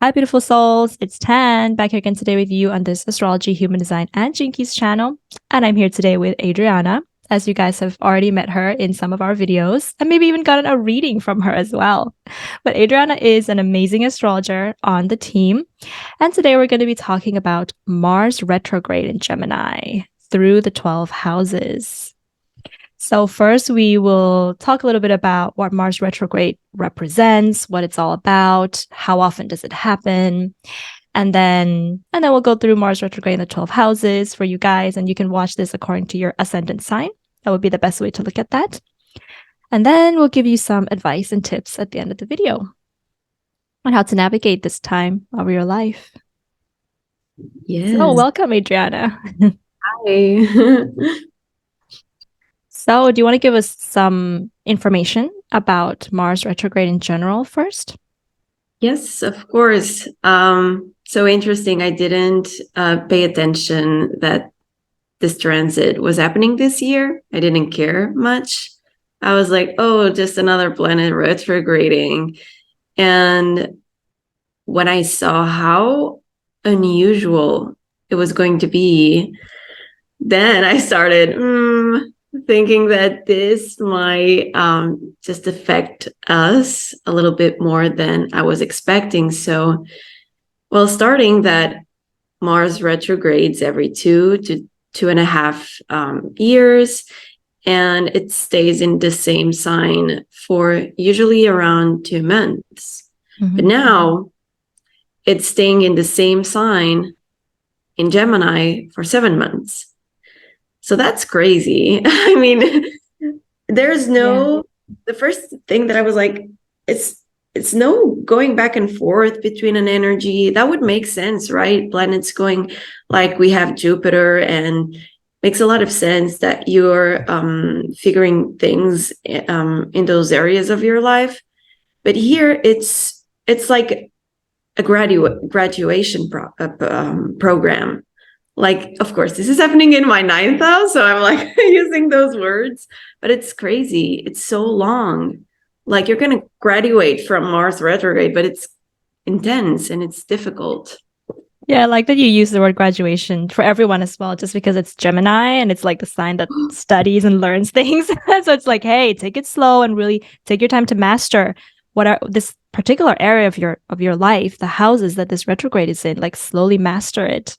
Hi, beautiful souls. It's Tan back here again today with you on this astrology, human design, and Jinkies channel. And I'm here today with Adriana, as you guys have already met her in some of our videos and maybe even gotten a reading from her as well. But Adriana is an amazing astrologer on the team. And today we're going to be talking about Mars retrograde in Gemini through the 12 houses. So first, we will talk a little bit about what Mars retrograde represents, what it's all about, how often does it happen, and then we'll go through Mars retrograde in the 12 houses for you guys, and you can watch this according to your ascendant sign. That would be the best way to look at that. And then we'll give you some advice and tips at the end of the video on how to navigate this time of your life. Yes. So welcome, Adriana. Hi. So do you want to give us some information about Mars retrograde in general first? Yes, of course. So interesting. I didn't pay attention that this transit was happening this year. I didn't care much. I was like, oh, just another planet retrograding. And when I saw how unusual it was going to be, then I started thinking that this might just affect us a little bit more than I was expecting. So, well, starting that Mars retrogrades every 2 to 2.5 years, and it stays in the same sign for usually around 2 months. But now it's staying in the same sign in Gemini for 7 months. So that's crazy. I mean, there's no, the first thing that I was like, it's no going back and forth between an energy. That would make sense, right? Planets going, like we have Jupiter, and makes a lot of sense that you're figuring things in those areas of your life. But here it's like a graduation program. Like, of course, this is happening in my 9th house, so I'm like using those words, but it's crazy. It's so long. Like, you're going to graduate from Mars retrograde, but it's intense and it's difficult. Yeah, I like that you use the word graduation for everyone as well, just because it's Gemini and it's like the sign that studies and learns things. So it's like, hey, take it slow and really take your time to master what are this particular area of your life, the houses that this retrograde is in, like slowly master it.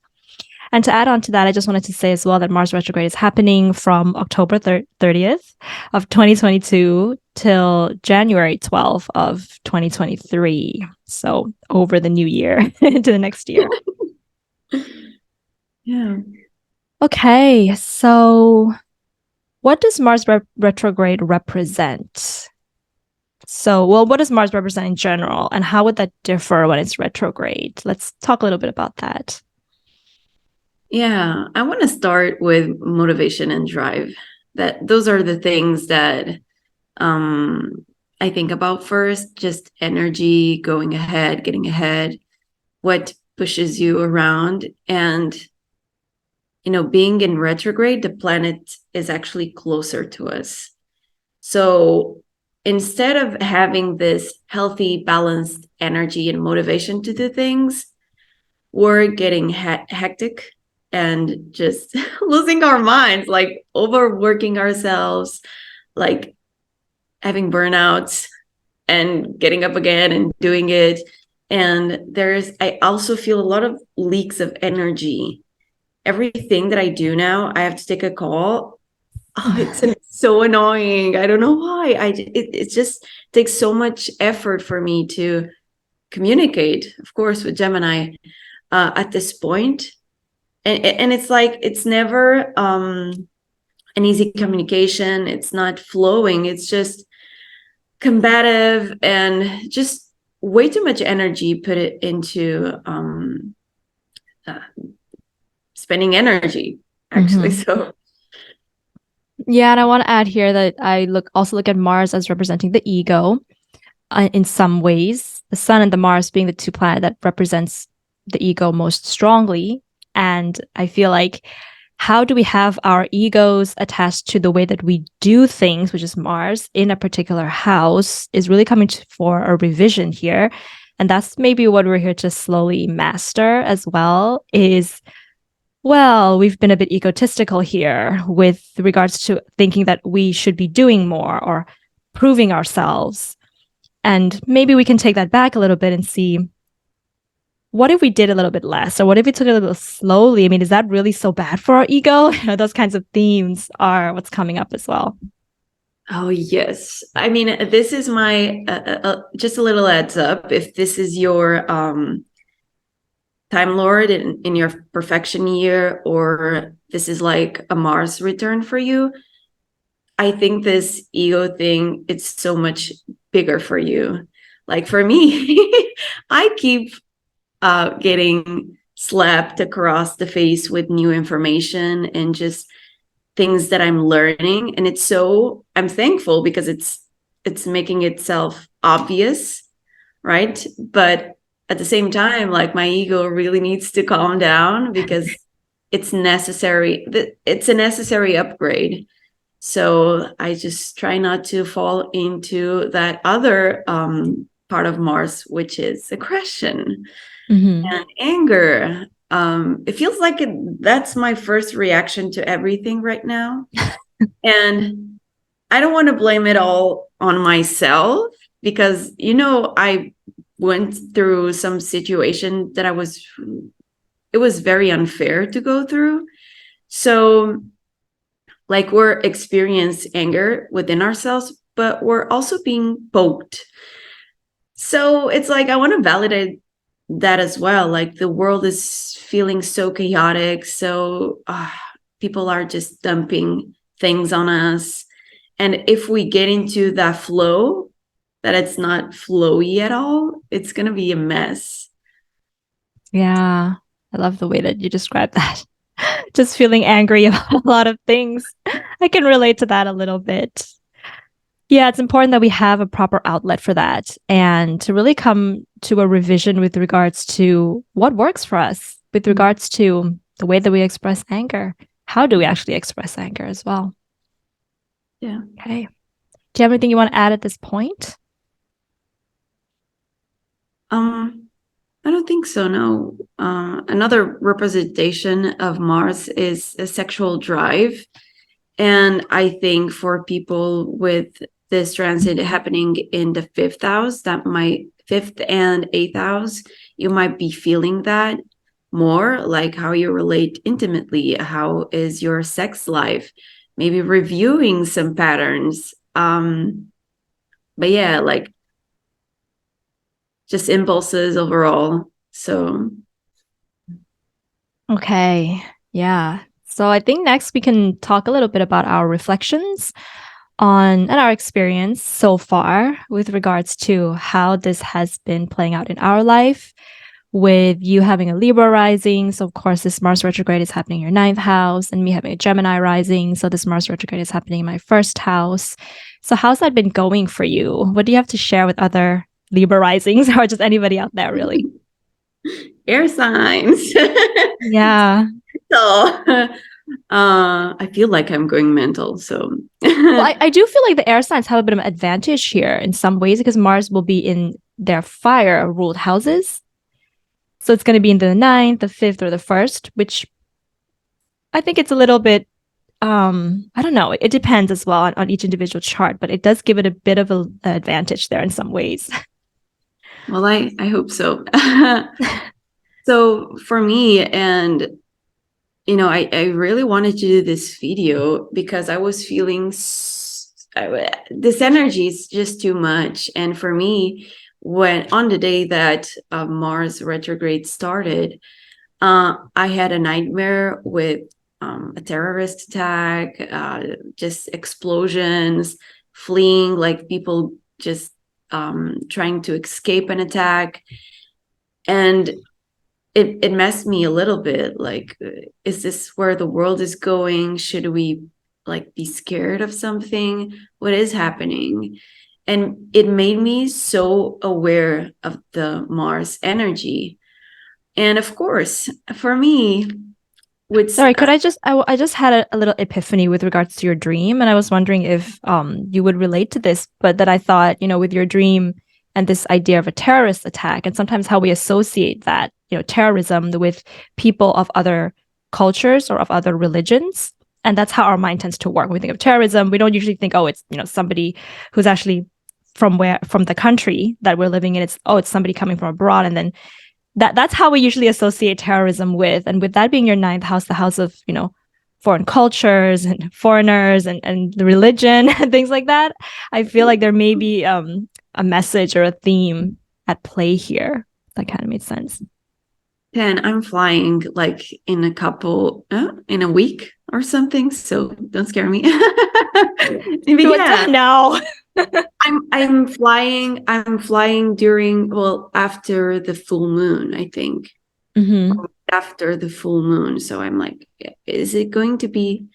And to add on to that, I just wanted to say as well that Mars retrograde is happening from October 30th of 2022 till January 12th of 2023. So over the new year into the next year. Yeah. Okay, so what does Mars retrograde represent? So, well, what does Mars represent in general, and how would that differ when it's retrograde? Let's talk a little bit about that. Yeah, I want to start with motivation and drive. That those are the things that I think about first, just energy, going ahead, getting ahead, what pushes you around. And, being in retrograde, the planet is actually closer to us. So instead of having this healthy, balanced energy and motivation to do things, we're getting hectic and just losing our minds, like overworking ourselves, like having burnouts and getting up again and doing it. And I also feel a lot of leaks of energy. Everything that I do now, I have to take a call. Oh, it's so annoying. I don't know why. It just takes so much effort for me to communicate, of course, with Gemini at this point. And it's like, it's never an easy communication. It's not flowing. It's just combative and just way too much energy put it into spending energy, actually. So yeah, and I want to add here that I also look at Mars as representing the ego in some ways, the Sun and the Mars being the two planets that represents the ego most strongly. And I feel like, how do we have our egos attached to the way that we do things, which is Mars, in a particular house, is really coming for a revision here. And that's maybe what we're here to slowly master as well is, well, we've been a bit egotistical here with regards to thinking that we should be doing more or proving ourselves. And maybe we can take that back a little bit and see, what if we did a little bit less? Or what if we took it a little slowly? I mean, is that really so bad for our ego? Those kinds of themes are what's coming up as well. Oh, yes. I mean, this is my, just a little heads up. If this is your Time Lord in your perfection year, or this is like a Mars return for you, I think this ego thing, it's so much bigger for you. Like for me, I keep getting slapped across the face with new information and just things that I'm learning. And it's so, I'm thankful because it's making itself obvious, right? But at the same time, like my ego really needs to calm down because it's necessary. It's a necessary upgrade. So I just try not to fall into that other part of Mars, which is aggression and anger. It feels like that's my first reaction to everything right now. And I don't want to blame it all on myself because, I went through some situation that it was very unfair to go through. So like we're experiencing anger within ourselves, but we're also being poked. So it's like, I want to validate that as well. Like the world is feeling so chaotic. So people are just dumping things on us. And if we get into that flow, that it's not flowy at all, it's going to be a mess. Yeah, I love the way that you describe that. Just feeling angry about a lot of things. I can relate to that a little bit. Yeah, it's important that we have a proper outlet for that and to really come to a revision with regards to what works for us, with regards to the way that we express anger. How do we actually express anger as well? Yeah. Okay. Do you have anything you want to add at this point? I don't think so, no. Another representation of Mars is a sexual drive. And I think for people with this transit happening in the fifth house, fifth and eighth house, you might be feeling that more, like how you relate intimately, how is your sex life, maybe reviewing some patterns. But yeah, like just impulses overall. So Okay. Yeah. So I think next we can talk a little bit about our reflections on and our experience so far with regards to how this has been playing out in our life with you having a Libra rising. So of course this Mars retrograde is happening in your ninth house and me having a Gemini rising. So this Mars retrograde is happening in my first house. So how's that been going for you? What do you have to share with other Libra risings or just anybody out there really? air signs. Yeah. So I feel like I'm going mental. So Well, I do feel like the air signs have a bit of an advantage here in some ways because Mars will be in their fire ruled houses. So it's going to be in the ninth, the fifth, or the first, which I think it's a little bit, I don't know. It depends as well on each individual chart, but it does give it a bit of an advantage there in some ways. well, I hope so. So for me, and I really wanted to do this video because I was feeling this energy is just too much. And for me, when on the day that Mars retrograde started, I had a nightmare with a terrorist attack, just explosions, fleeing, like people just trying to escape an attack. And it messed me a little bit. Like, is this where the world is going? Should we like be scared of something? What is happening? And it made me so aware of the Mars energy. And of course, for me, Sorry, could I just had a little epiphany with regards to your dream, and I was wondering if you would relate to this, but that I thought, with your dream and this idea of a terrorist attack, and sometimes how we associate that, terrorism with people of other cultures or of other religions. And that's how our mind tends to work. When we think of terrorism, we don't usually think, oh, it's, somebody who's actually from the country that we're living in. It's somebody coming from abroad. And then that's how we usually associate terrorism with. And with that being your ninth house, the house of, foreign cultures and foreigners and the religion and things like that, I feel like there may be a message or a theme at play here. That kind of made sense. And I'm flying like in a week or something, so don't scare me. No. I'm flying during, after the full moon, I think. Mm-hmm. After the full moon. So I'm like, is it going to be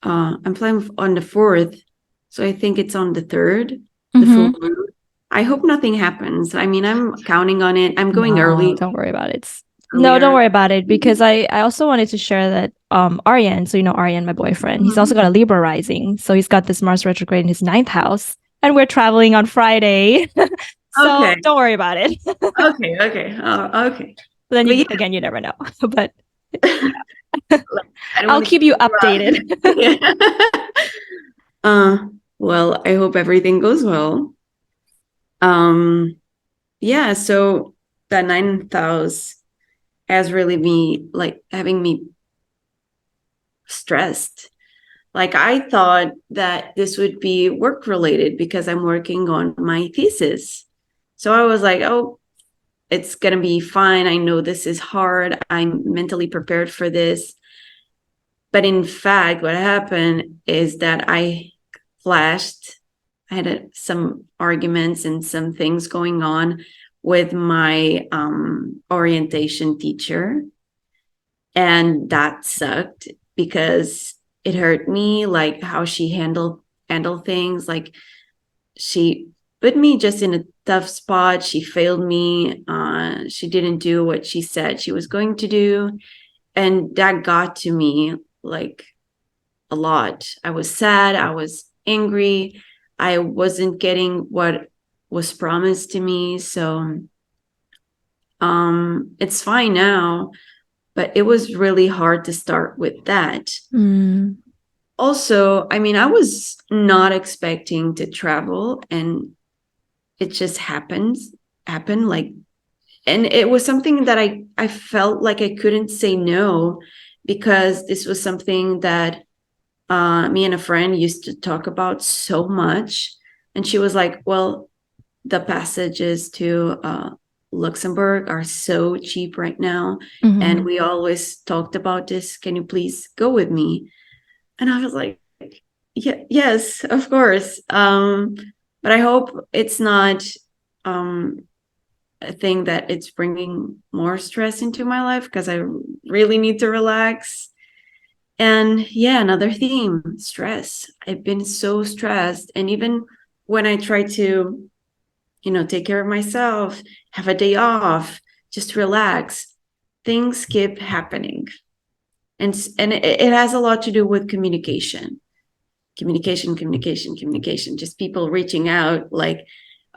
I'm flying on the 4th, so I think it's on the 3rd, the full moon. I hope nothing happens. I mean, I'm counting on it. I'm going early. Don't worry about it. Don't worry about it, because I also wanted to share that Aryan, so Aryan, my boyfriend, he's also got a Libra rising. So he's got this Mars retrograde in his 9th house, and we're traveling on Friday. So okay. Don't worry about it. Okay. Okay. But then again, you never know. But yeah. I'll keep you updated. Well, I hope everything goes well. Yeah, so that 9th house has really having me stressed. Like, I thought that this would be work related because I'm working on my thesis. So I was like, oh, it's going to be fine. I know this is hard. I'm mentally prepared for this. But in fact, what happened is that I clashed. I had some arguments and some things going on with my orientation teacher. And that sucked because it hurt me, like how she handled things. Like, she put me just in a tough spot. She failed me. She didn't do what she said she was going to do. And that got to me like a lot. I was sad. I was angry. I wasn't getting what was promised to me. So it's fine now, but it was really hard to start with that. Also, I mean, I was not expecting to travel, and it just happened like, and it was something that I felt like I couldn't say no, because this was something that me and a friend used to talk about so much. And she was like, well, the passages to Luxembourg are so cheap right now. And we always talked about this. Can you please go with me? And I was like, yeah, yes, of course. But I hope it's not a thing that it's bringing more stress into my life, because I really need to relax. And yeah, another theme, stress. I've been so stressed. And even when I try to, take care of myself, have a day off, just relax, things keep happening. And it has a lot to do with communication. Just people reaching out like,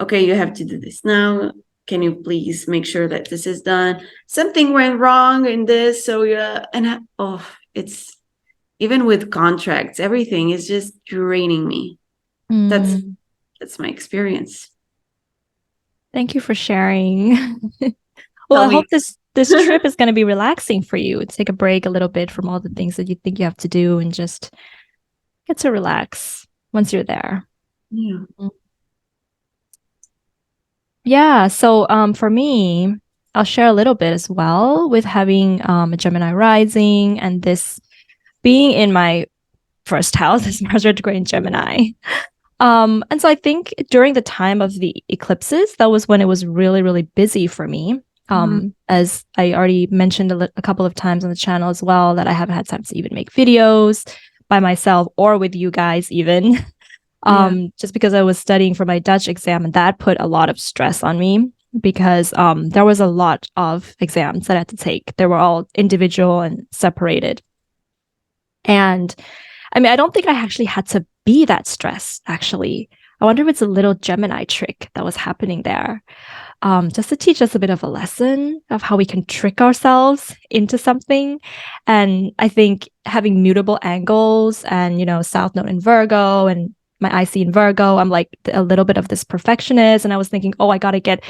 okay, you have to do this now. Can you please make sure that this is done? Something went wrong in this. So it's, even with contracts, everything is just draining me. That's my experience. Thank you for sharing. Well, I hope this trip is going to be relaxing for you. Take a break a little bit from all the things that you think you have to do, and just get to relax once you're there. Yeah. Yeah. So for me, I'll share a little bit as well, with having a Gemini rising, and this being in my first house, this Mars retrograde in Gemini. And so I think during the time of the eclipses, that was when it was really, really busy for me. As I already mentioned a couple of times on the channel as well, that I haven't had time to even make videos by myself or with you guys even. Just because I was studying for my Dutch exam, and that put a lot of stress on me, because there was a lot of exams that I had to take. They were all individual and separated. And I mean, I don't think I actually had to be that stressed, actually. I wonder if it's a little Gemini trick that was happening there, just to teach us a bit of a lesson of how we can trick ourselves into something. And I think having mutable angles and, South Node in Virgo and my IC in Virgo, I'm like a little bit of this perfectionist. And I was thinking, oh, I got to get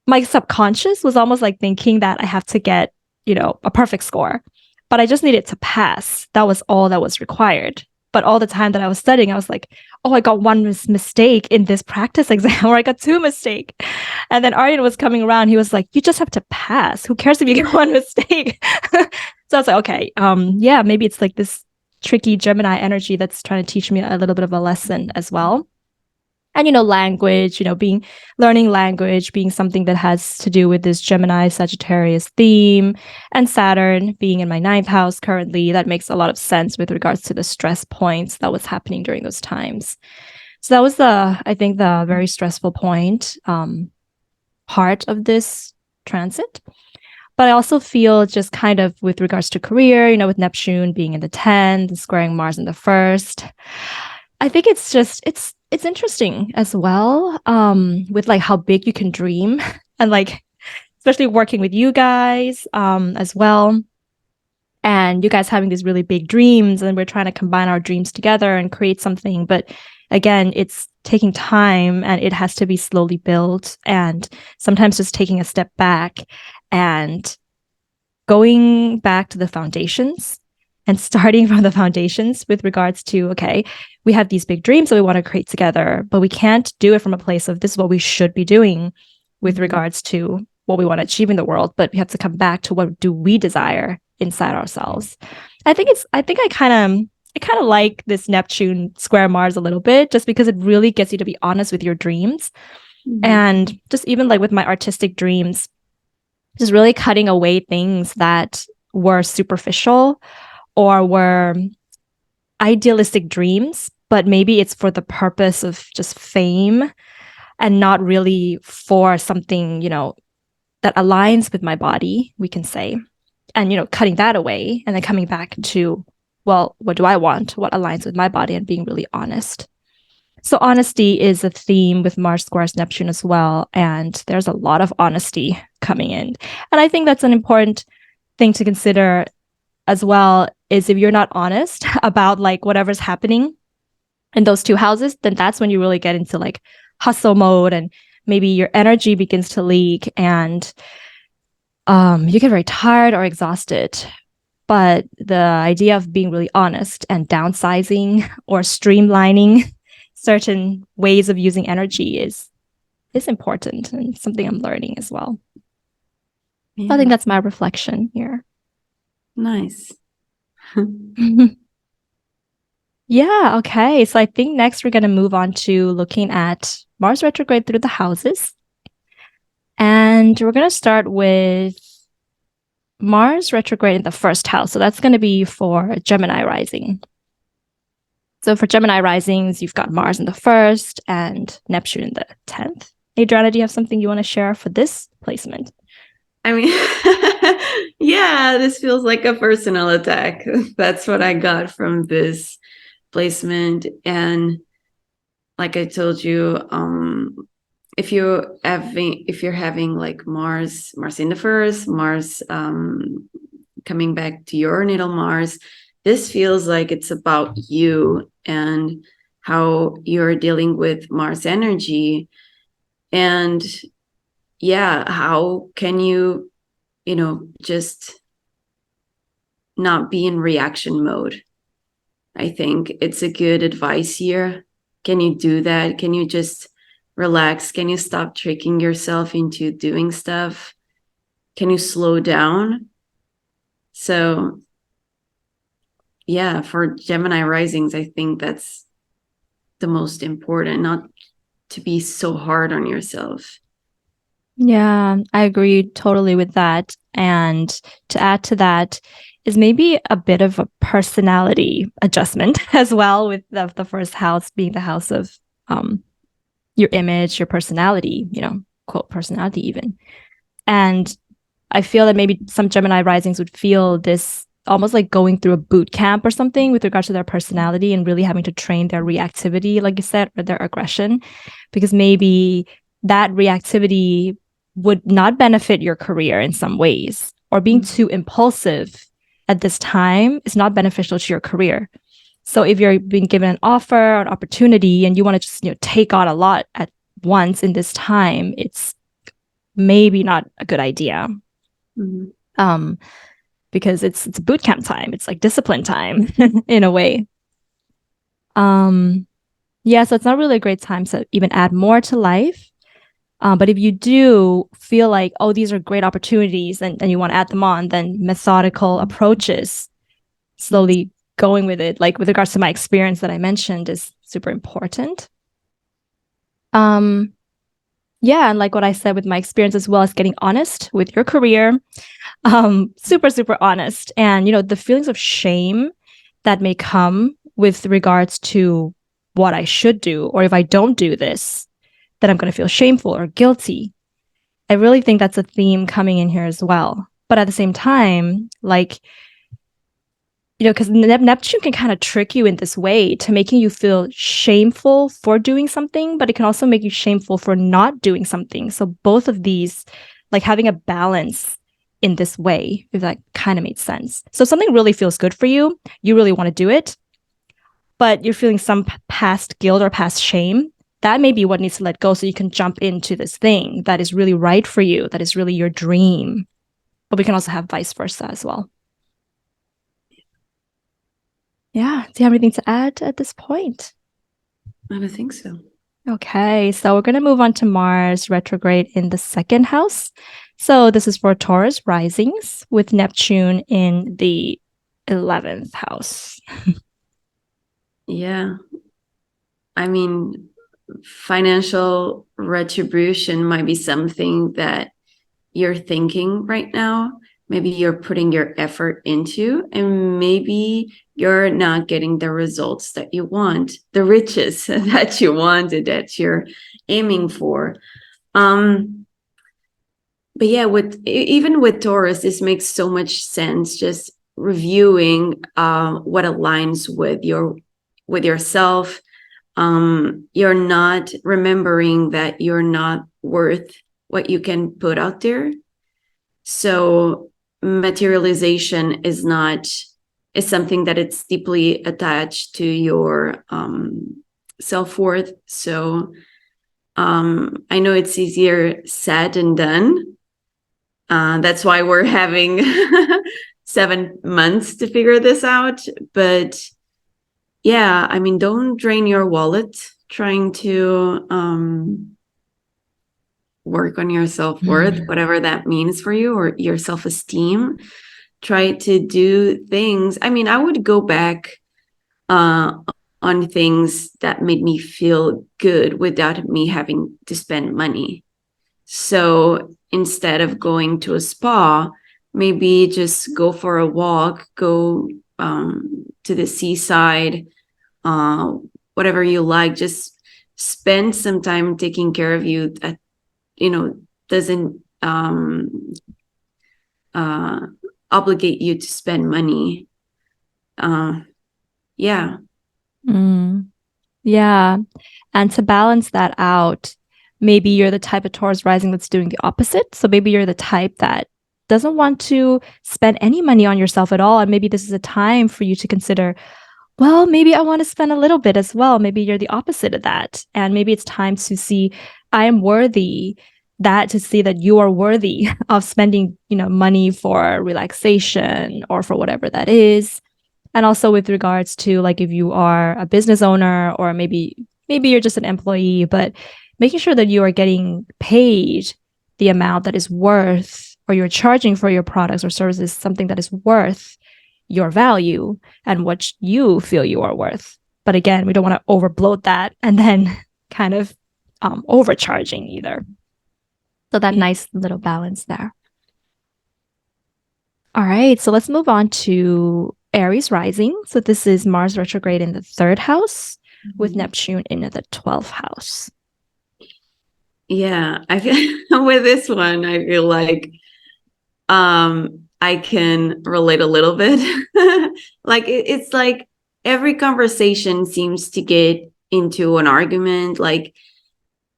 my subconscious was almost like thinking that I have to get, a perfect score, but I just needed to pass. That was all that was required. But all the time that I was studying, I was like, oh, I got one mistake in this practice exam, or I got two mistakes. And then Aryan was coming around. He was like, you just have to pass. Who cares if you get one mistake? So I was like, okay, yeah, maybe it's like this tricky Gemini energy that's trying to teach me a little bit of a lesson as well. And language, learning language being something that has to do with this Gemini Sagittarius theme, and Saturn being in my ninth house currently. That makes a lot of sense with regards to the stress points that was happening during those times. So that was I think the very stressful point, part of this transit. But I also feel just kind of with regards to career, with Neptune being in the 10th, squaring Mars in the first. I think it's interesting as well, with like how big you can dream and like especially working with you guys as well, and you guys having these really big dreams, and we're trying to combine our dreams together and create something. But again, it's taking time and it has to be slowly built, and sometimes just taking a step back and going back to the foundations and starting from the foundations with regards to, okay, we have these big dreams that we want to create together, but we can't do it from a place of this is what we should be doing with regards to what we want to achieve in the world, but we have to come back to what do we desire inside ourselves. I think I kind of like this Neptune square Mars a little bit, just because it really gets you to be honest with your dreams. And just even like with my artistic dreams, just really cutting away things that were superficial or were idealistic dreams, but maybe it's for the purpose of just fame and not really for something, that aligns with my body, we can say. And, cutting that away and then coming back to, well, what do I want? What aligns with my body, and being really honest. So honesty is a theme with Mars squares Neptune as well. And there's a lot of honesty coming in. And I think that's an important thing to consider as well, is if you're not honest about like whatever's happening in those two houses, then that's when you really get into like hustle mode, and maybe your energy begins to leak, and you get very tired or exhausted. But the idea of being really honest and downsizing or streamlining certain ways of using energy is important, and something I'm learning as well. Yeah. I think that's my reflection here. Nice. Yeah, okay. So I think next we're going to move on to looking at Mars retrograde through the houses. And we're going to start with Mars retrograde in the first house. So that's going to be for Gemini Rising. So for Gemini Risings, you've got Mars in the first and Neptune in the 10th. Adriana, do you have something you want to share for this placement? I mean, yeah, this feels like a personal attack. That's what I got from this placement. And like I told you, if you're having like Mars in the first, Mars coming back to your natal Mars, this feels like it's about you and how you're dealing with Mars energy. And yeah, how can you, just not be in reaction mode? I think it's a good advice here. Can you do that? Can you just relax? Can you stop tricking yourself into doing stuff? Can you slow down? So yeah, for Gemini risings, I think that's the most important, not to be so hard on yourself. Yeah, I agree totally with that. And to add to that is maybe a bit of a personality adjustment as well, with the first house being the house of your image, your personality, quote, personality even. And I feel that maybe some Gemini risings would feel this almost like going through a boot camp or something with regards to their personality and really having to train their reactivity, like you said, or their aggression, because maybe that reactivity would not benefit your career in some ways, or being too impulsive at this time is not beneficial to your career. So if you're being given an offer or an opportunity and you want to just, take on a lot at once in this time, it's maybe not a good idea. Because it's boot camp time. It's like discipline time in a way. Yeah, so it's not really a great time to even add more to life. But if you do feel like, oh, these are great opportunities and you want to add them on, then methodical approaches, slowly going with it, like with regards to my experience that I mentioned, is super important. Yeah, and like what I said with my experience as well, as getting honest with your career, super, super honest. And, the feelings of shame that may come with regards to what I should do, or if I don't do this, then I'm going to feel shameful or guilty. I really think that's a theme coming in here as well. But at the same time, like, because Neptune can kind of trick you in this way to making you feel shameful for doing something, but it can also make you shameful for not doing something. So both of these, like having a balance in this way, if that kind of made sense. So something really feels good for you, you really want to do it, but you're feeling some past guilt or past shame. That may be what needs to let go so you can jump into this thing that is really right for you, that is really your dream. But we can also have vice versa as well. Yeah. Do you have anything to add at this point? I don't think so. Okay, so we're going to move on to Mars retrograde in the second house. So this is for Taurus risings with Neptune in the 11th house. Yeah. I mean, financial retribution might be something that you're thinking right now. Maybe you're putting your effort into, and maybe you're not getting the results that you want, the riches that you wanted, that you're aiming for. But yeah, even with Taurus, this makes so much sense. Just reviewing what aligns with yourself. You're not remembering that you're not worth what you can put out there. So materialization is something that it's deeply attached to your self-worth. So I know it's easier said than done. That's why we're having 7 months to figure this out. But yeah, I mean, don't drain your wallet trying to work on your self-worth, whatever that means for you, or your self-esteem. Try to do things. I mean, I would go back on things that made me feel good without me having to spend money. So instead of going to a spa, maybe just go for a walk, go to the seaside, whatever you like. Just spend some time taking care of you that, doesn't obligate you to spend money. Yeah. Yeah. And to balance that out, maybe you're the type of Taurus rising that's doing the opposite. So maybe you're the type that doesn't want to spend any money on yourself at all. And maybe this is a time for you to consider, well, maybe I want to spend a little bit as well. Maybe you're the opposite of that. And maybe it's time to see, I am worthy, to see that you are worthy of spending, money for relaxation or for whatever that is. And also with regards to, like, if you are a business owner, or maybe you're just an employee, but making sure that you are getting paid the amount that is worth, or you're charging for your products or services something that is worth your value and what you feel you are worth. But again, we don't want to overbloat that and then kind of overcharging either. So that nice little balance there. All right, so let's move on to Aries Rising. So this is Mars retrograde in the 3rd house with Neptune in the 12th house. Yeah, I feel with this one, I feel like I can relate a little bit. Like it's like every conversation seems to get into an argument. Like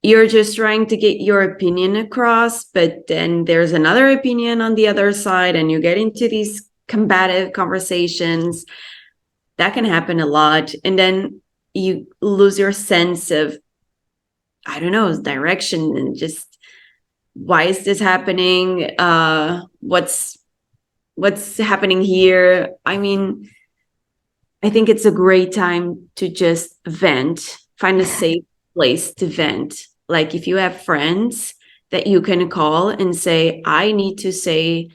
you're just trying to get your opinion across, but then there's another opinion on the other side, and you get into these combative conversations. That can happen a lot. And then you lose your sense of, I don't know, direction, and just why is this happening? What's happening here? I mean, I think it's a great time to just vent, find a safe place to vent. Like if you have friends that you can call and say, I need to say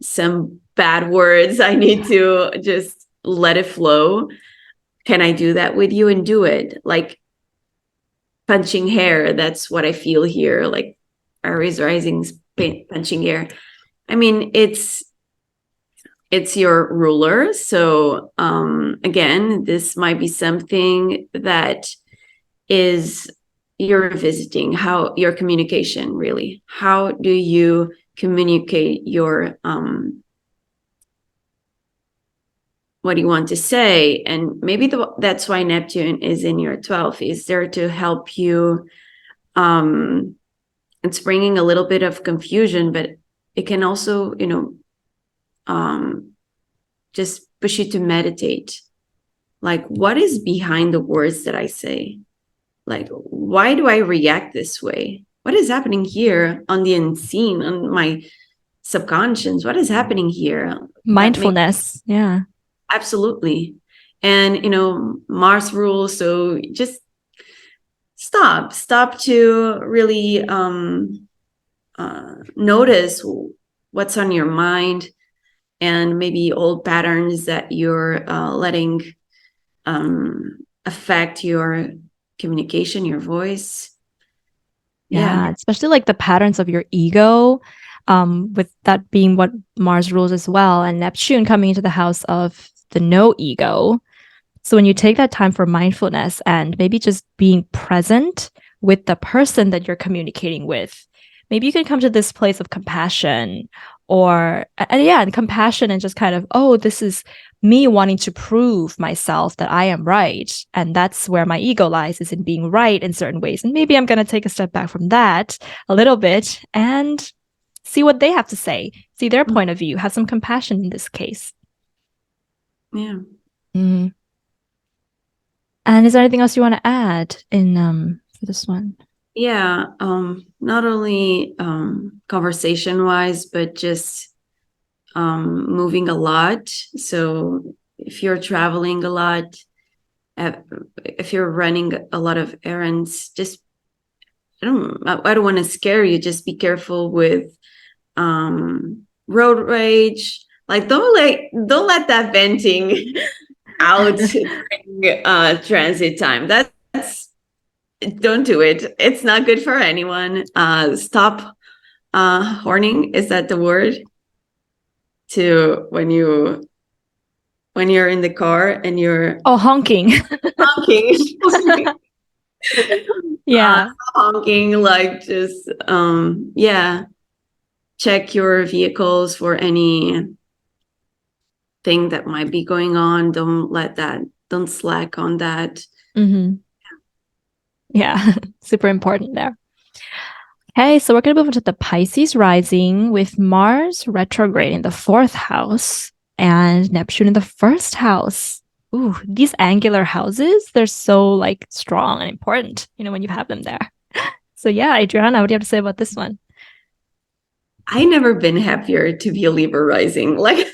some bad words, I need to just let it flow. Can I do that with you? And do it. Like punching hair, that's what I feel here. Like Aries Rising's punching hair. I mean, it's your ruler. So again, this might be something that is you're visiting, how your communication really. How do you communicate your what do you want to say? And maybe that's why Neptune is in your 12th, is there to help you. It's bringing a little bit of confusion, but it can also, just push you to meditate. Like, what is behind the words that I say? Like, why do I react this way? What is happening here on the unseen, on my subconscious? What is happening here? Mindfulness. Yeah. Absolutely. And, Mars rules. So just stop to really notice what's on your mind, and maybe old patterns that you're letting affect your communication, your voice. Yeah, especially like the patterns of your ego, with that being what Mars rules as well, and Neptune coming into the house of the no ego. So when you take that time for mindfulness and maybe just being present with the person that you're communicating with, maybe you can come to this place of compassion, and compassion, and just kind of, oh, this is me wanting to prove myself that I am right. And that's where my ego lies, is in being right in certain ways. And maybe I'm going to take a step back from that a little bit and see what they have to say, see their point of view, have some compassion in this case. Yeah. Mm-hmm. And is there anything else you want to add in for this one? Yeah. Not only conversation wise, but just moving a lot. So if you're traveling a lot, if you're running a lot of errands, just I don't want to scare you. Just be careful with road rage. Like don't let that venting out during transit time. That's don't do it. It's not good for anyone. Stop horning. Is that the word? To when you're in the car and you're honking. honking. Yeah. Honking, like just check your vehicles for any thing that might be going on. Don't slack on that. Mm-hmm. Yeah, super important there. Okay, so we're going to move into the Pisces rising with Mars retrograde in the 4th house and Neptune in the 1st house. Ooh, these angular houses, they're so like strong and important, when you have them there. So yeah, Adriana, what do you have to say about this one? I never been happier to be a Libra rising. Like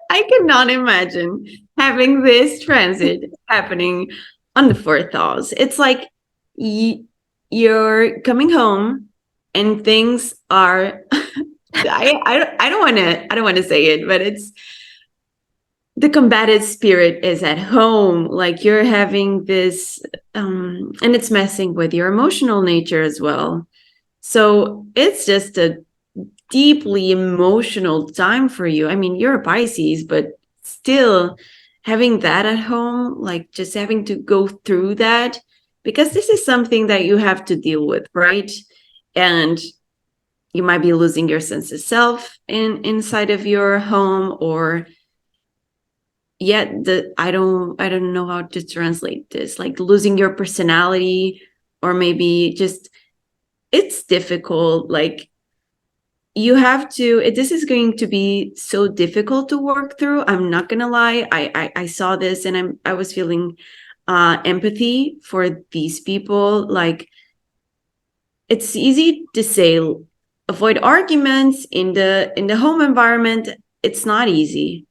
I cannot imagine having this transit happening on the 4th house. It's like you're coming home and things are I don't want to say it, but it's the combative spirit is at home. Like you're having this and it's messing with your emotional nature as well. So it's just a deeply emotional time for you. I mean, you're a Pisces, but still having that at home, like just having to go through that, because this is something that you have to deal with, right? And you might be losing your sense of self inside of your home, or yet I don't know how to translate this, like losing your personality, or maybe just it's difficult. Like you have to, this is going to be so difficult to work through. I'm not gonna lie. I saw this and I was feeling empathy for these people. Like it's easy to say avoid arguments in the home environment. It's not easy.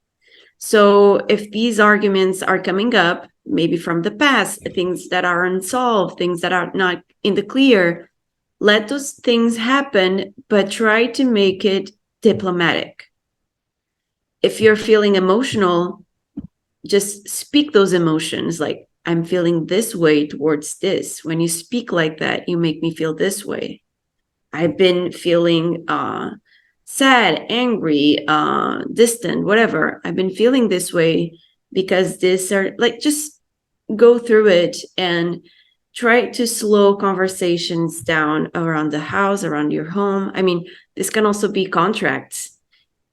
So if these arguments are coming up, maybe from the past, things that are unsolved, things that are not in the clear, let those things happen, but try to make it diplomatic. If you're feeling emotional, just speak those emotions. Like, I'm feeling this way towards this. When you speak like that, you make me feel this way. I've been feeling sad, angry, distant, whatever. I've been feeling this way because this, are like, just go through it and try to slow conversations down around the house, around your home. I mean, this can also be contracts.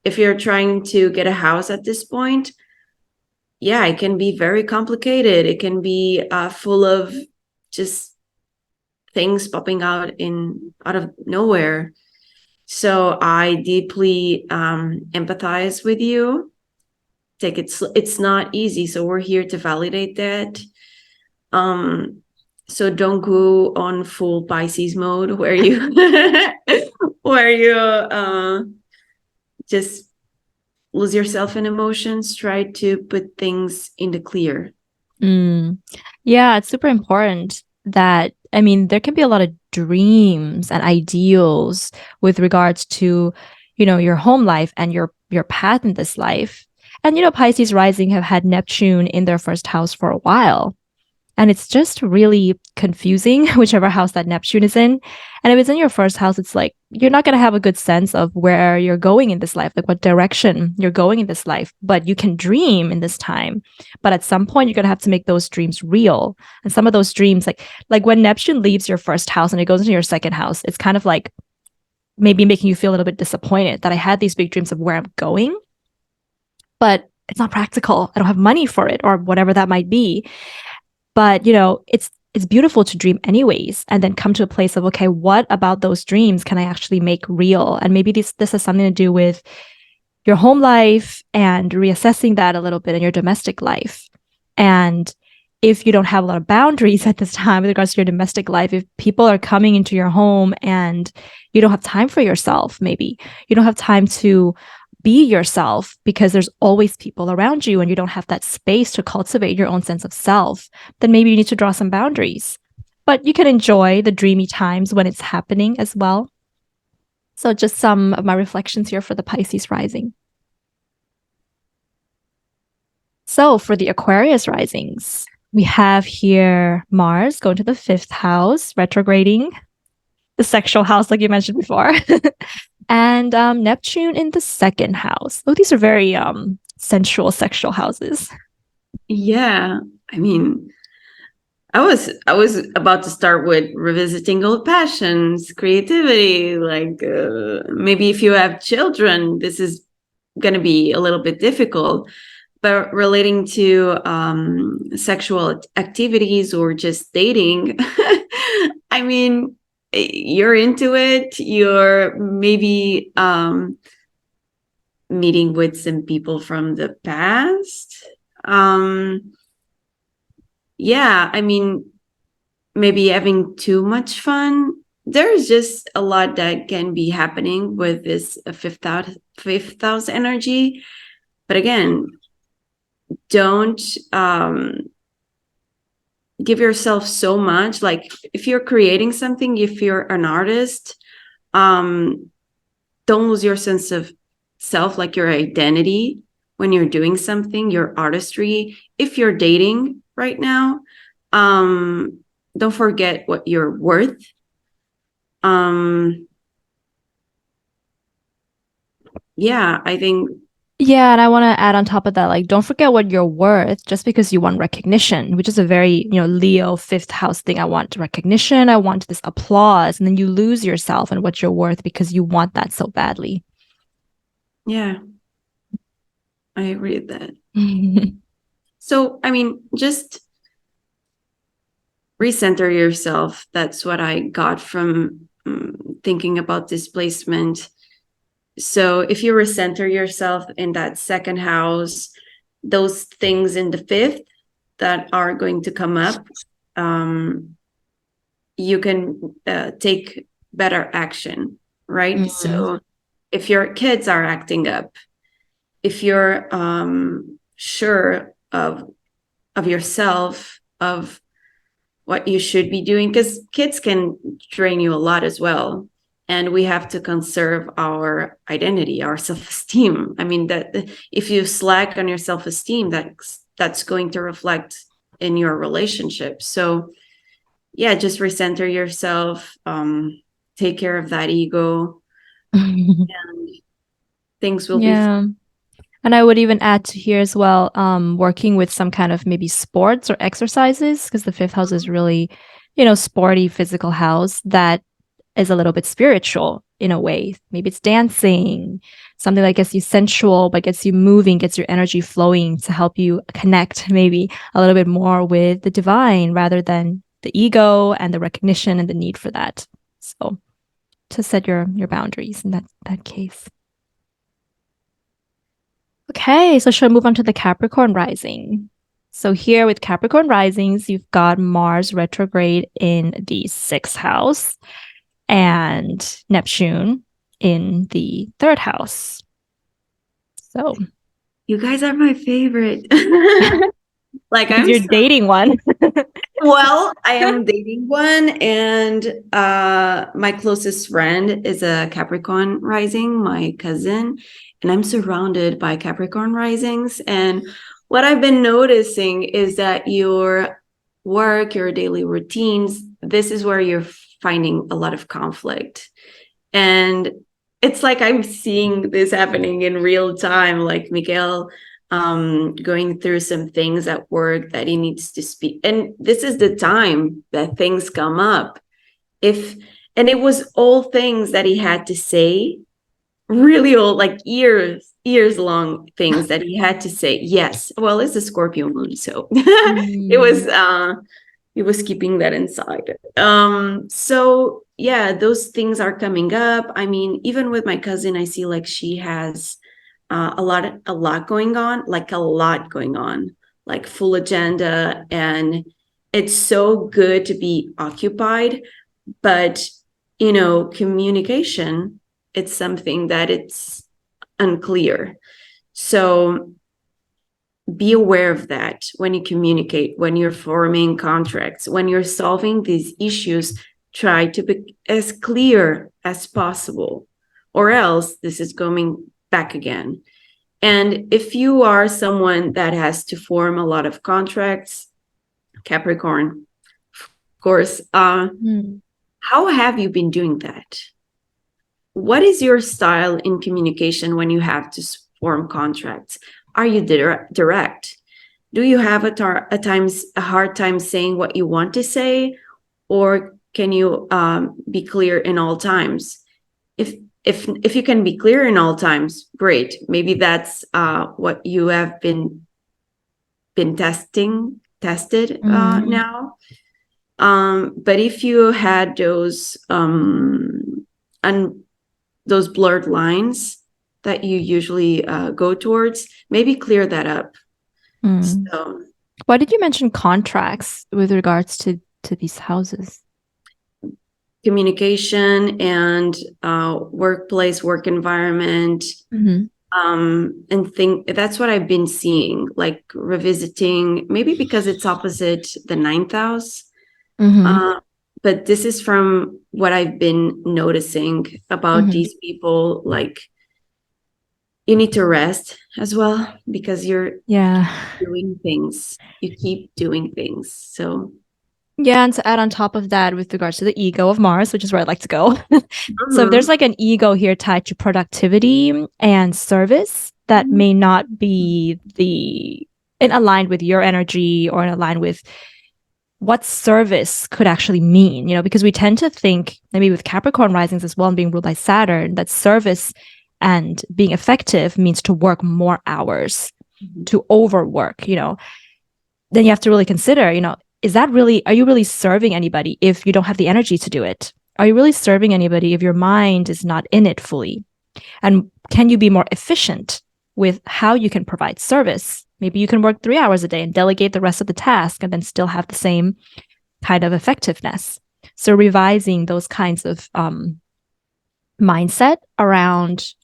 If you're trying to get a house at this point, yeah, it can be very complicated. It can be full of just things popping out of nowhere. So I deeply empathize with you. It's not easy. So we're here to validate that. So don't go on full Pisces mode where you where you just lose yourself in emotions. Try to put things in the clear. Yeah, it's super important that, I mean, there can be a lot of dreams and ideals with regards to, your home life and your path in this life. And, Pisces rising have had Neptune in their first house for a while. And it's just really confusing, whichever house that Neptune is in. And if it's in your first house, it's like you're not going to have a good sense of where you're going in this life, like what direction you're going in this life. But you can dream in this time. But at some point, you're going to have to make those dreams real. And some of those dreams, like when Neptune leaves your first house and it goes into your second house, it's kind of like maybe making you feel a little bit disappointed that I had these big dreams of where I'm going, but it's not practical. I don't have money for it or whatever that might be. But it's beautiful to dream anyways, and then come to a place of, okay, what about those dreams can I actually make real? And maybe this has something to do with your home life and reassessing that a little bit in your domestic life. And if you don't have a lot of boundaries at this time with regards to your domestic life, if people are coming into your home and you don't have time for yourself, maybe you don't have time to be yourself because there's always people around you and you don't have that space to cultivate your own sense of self, then maybe you need to draw some boundaries. But you can enjoy the dreamy times when it's happening as well. So just some of my reflections here for the Pisces rising. So for the Aquarius risings, we have here Mars going to the 5th house, retrograding, the sexual house, like you mentioned before. And Neptune in the 2nd house. Oh, these are very sensual, sexual houses. Yeah, I mean, I was about to start with revisiting old passions, creativity. Like maybe if you have children, this is going to be a little bit difficult. But relating to sexual activities or just dating, I mean, you're into it. You're maybe meeting with some people from the past. Yeah, I mean, maybe having too much fun. There's just a lot that can be happening with this fifth house energy. But again, don't give yourself so much. Like if you're creating something, if you're an artist, don't lose your sense of self, like your identity when you're doing something, your artistry. If you're dating right now, don't forget what you're worth. Yeah, I think Yeah, and I want to add on top of that, like, don't forget what you're worth just because you want recognition, which is a very, Leo fifth house thing. I want recognition. I want this applause. And then you lose yourself and what you're worth because you want that so badly. Yeah, I agree with that. So, I mean, just recenter yourself. That's what I got from thinking about displacement. So, if you recenter yourself in that second house, those things in the fifth that are going to come up, you can take better action, right? Mm. So, if your kids are acting up, if you're sure of yourself, of what you should be doing, because kids can drain you a lot as well, and we have to conserve our identity, our self-esteem. I mean, that if you slack on your self-esteem, that's going to reflect in your relationship. So yeah, just recenter yourself, take care of that ego, and things will be Yeah. And I would even add to here as well, working with some kind of maybe sports or exercises, because the fifth house is really, sporty physical house that is a little bit spiritual in a way. Maybe it's dancing, something that gets you sensual, but gets you moving, gets your energy flowing to help you connect maybe a little bit more with the divine rather than the ego and the recognition and the need for that. So to set your boundaries in that case. Okay, so should I move on to the Capricorn Rising? So here with Capricorn Risings, you've got Mars retrograde in the sixth house and Neptune in the third house. So you guys are my favorite. Like, because I'm you're so dating one. well, I am dating one, and my closest friend is a Capricorn rising, my cousin, and I'm surrounded by Capricorn risings. And what I've been noticing is that your work, your daily routines, this is where you're finding a lot of conflict. And it's like I'm seeing this happening in real time, like Miguel going through some things at work that he needs to speak. And this is the time that things come up. If and it was all things that he had to say, really old, like years long things that he had to say. Yes. Well, it's a Scorpio moon, so Mm. it was keeping that inside. So yeah, those things are coming up. I mean, even with my cousin, I see like she has a lot going on, like a lot going on, like full agenda, and it's so good to be occupied. But communication, it's something that it's unclear. So be aware of that when you communicate, when you're forming contracts, when you're solving these issues. Try to be as clear as possible, or else this is going back again. And if you are someone that has to form a lot of contracts, Capricorn, of course, Mm. how have you been doing that? What is your style in communication when you have to form contracts? Are you direct? Do you have a hard time saying what you want to say, or can you be clear in all times? If you can be clear in all times, great. Maybe that's what you have been tested Mm. now. But if you had those blurred lines that you usually go towards, maybe clear that up. Mm. So Why did you mention contracts with regards to these houses? communication and work environment, Mm-hmm. and think that's what I've been seeing, like revisiting, maybe because it's opposite the ninth house. Mm-hmm. Uh, but this is from what I've been noticing about Mm-hmm. these people. Like, you need to rest as well, because you're Yeah. doing things. You keep doing things. So Yeah, and to add on top of that, with regards to the ego of Mars, which is where I'd like to go. So if there's Mhm. like an ego here tied to productivity and service that may not be the in aligned with your energy or in aligned with what service could actually mean, because we tend to think, maybe with Capricorn risings as well and being ruled by Saturn, that service and being effective means to work more hours, Mhm. to overwork, then you have to really consider, are you really serving anybody if you don't have the energy to do it? Are you really serving anybody if your mind is not in it fully? And can you be more efficient with how you can provide service? Maybe you can work 3 hours a day and delegate the rest of the task and then still have the same kind of effectiveness. So revising those kinds of mindset around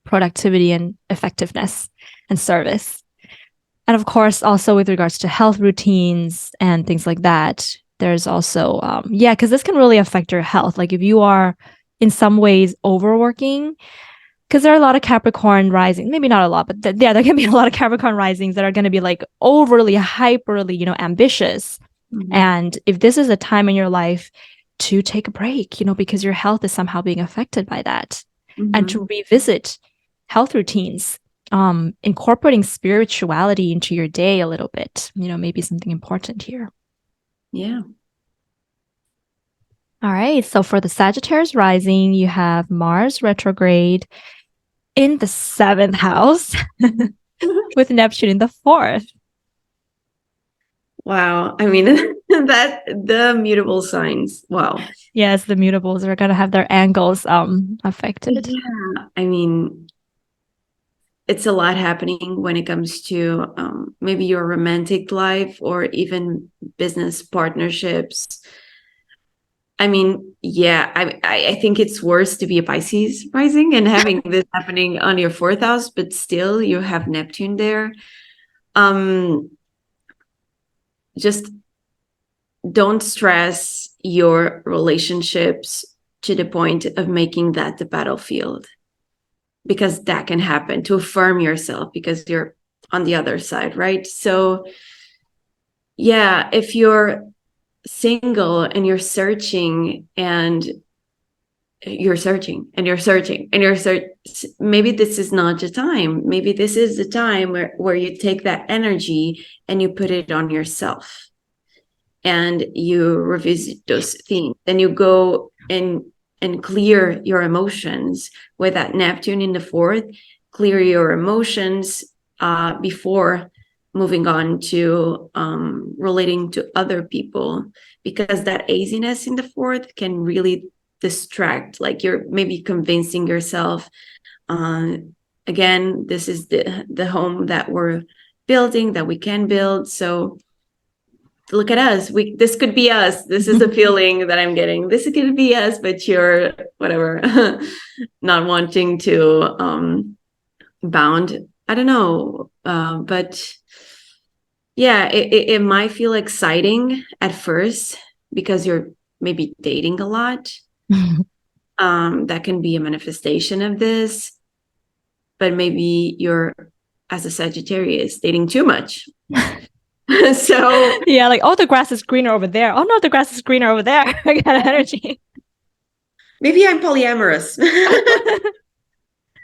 productivity and effectiveness and service. And of course, also with regards to health routines and things like that, there's also, because this can really affect your health. Like if you are in some ways overworking, because there are a lot of Capricorn rising, maybe not a lot, but there can be a lot of Capricorn risings that are going to be like overly, hyperly, ambitious. Mhm. And if this is a time in your life to take a break, because your health is somehow being affected by that, and Mhm. to revisit health routines, incorporating spirituality into your day a little bit, maybe something important here. Yeah. All right. So for the Sagittarius rising, you have Mars retrograde in the seventh house with Neptune in the fourth. Wow. I mean, that the mutable signs. Wow. Yes, the mutables are going to have their angles affected. Yeah. I mean, it's a lot happening when it comes to maybe your romantic life or even business partnerships. I mean, yeah, I think it's worse to be a Pisces rising and having this happening on your fourth house, but still you have Neptune there. Um, just don't stress your relationships to the point of making that the battlefield, because that can happen, to affirm yourself because you're on the other side, right? So yeah, if you're single and you're searching and you're searching and you're searching and maybe this is not the time. Maybe this is the time where you take that energy and you put it on yourself and you revisit those themes. Then you go and clear your emotions with that Neptune in the fourth. Clear your emotions before moving on to relating to other people, because that aziness in the fourth can really distract. Like you're maybe convincing yourself, uh, again, this is the home that we're building, that we can build. So look at us, this could be us. This is a feeling that I'm getting. This could be us, but you're whatever not wanting to bound. I don't know, but yeah, it might feel exciting at first because you're maybe dating a lot. That can be a manifestation of this, but maybe you're, as a Sagittarius, dating too much. So Yeah, like, oh, the grass is greener over there. Oh no, the grass is greener over there. I got energy. maybe I'm polyamorous.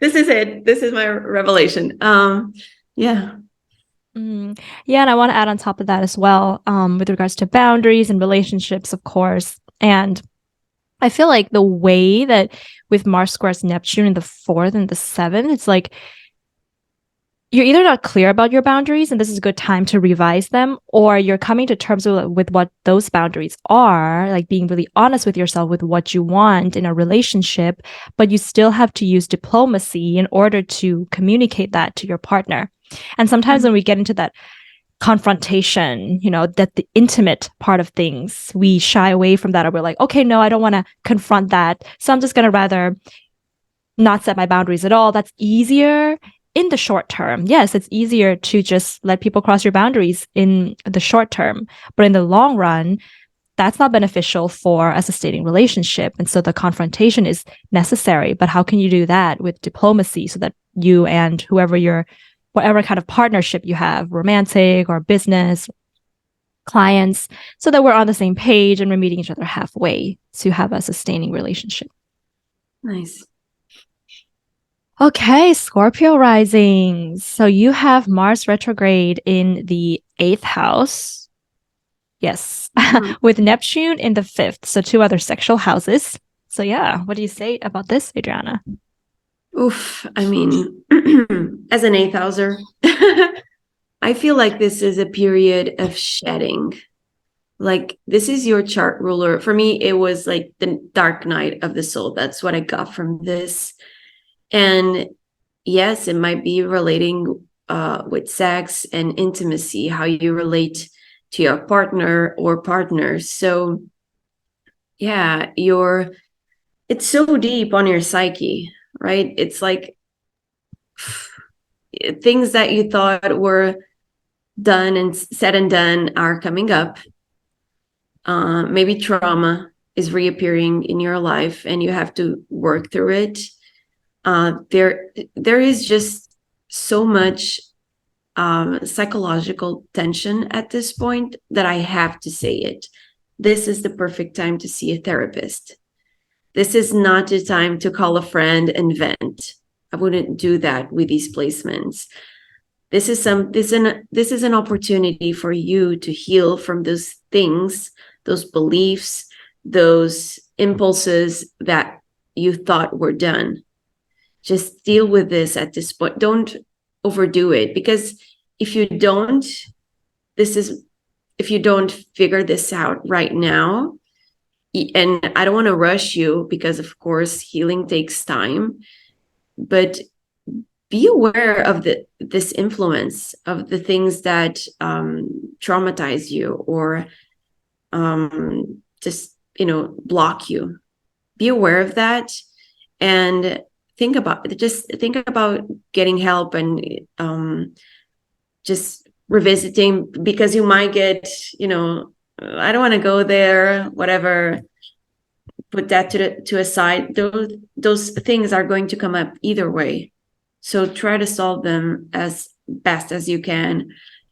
This is it. This is my revelation. Yeah. Yeah, and I want to add on top of that as well, with regards to boundaries and relationships, of course. And I feel like the way that with Mars squares Neptune in the fourth and the seventh, it's like you're either not clear about your boundaries and this is a good time to revise them, or you're coming to terms with what those boundaries are, like being really honest with yourself with what you want in a relationship, but you still have to use diplomacy in order to communicate that to your partner. And sometimes when we get into that confrontation, that the intimate part of things, we shy away from that, or we're like, okay, no, I don't want to confront that. So I'm just going to rather not set my boundaries at all. That's easier in the short term. Yes, it's easier to just let people cross your boundaries in the short term. But in the long run, that's not beneficial for a sustaining relationship. And so the confrontation is necessary. But how can you do that with diplomacy so that you and whatever kind of partnership you have, romantic or business, clients, so that we're on the same page and we're meeting each other halfway to have a sustaining relationship. Nice. Okay, Scorpio rising. So you have Mars retrograde in the 8th house. Yes, with Neptune in the 5th. So two other sexual houses. So yeah, what do you say about this, Adriana? Oof. I mean, as an eighth houser, I feel like this is a period of shedding. Like, this is your chart ruler. For me, it was like the dark night of the soul. That's what I got from this. And yes, it might be relating with sex and intimacy, how you relate to your partner or partners. So yeah, it's so deep on your psyche, right? It's like things that you thought were done and said and done are coming up. Maybe trauma is reappearing in your life and you have to work through it. There is just so much psychological tension at this point that I have to say it. This is the perfect time to see a therapist. This is not the time to call a friend and vent. I wouldn't do that with these placements. This is an opportunity for you to heal from those things, those beliefs, those impulses that you thought were done. Just deal with this at this point. Don't overdo it, because if you don't figure this out right now, and I don't want to rush you, because of course healing takes time, but be aware of this influence of the things that traumatize you or just block you. Be aware of that and think about getting help and just revisiting, because you might get, I don't want to go there, whatever. Put that to a side. Those things are going to come up either way. So try to solve them as best as you can,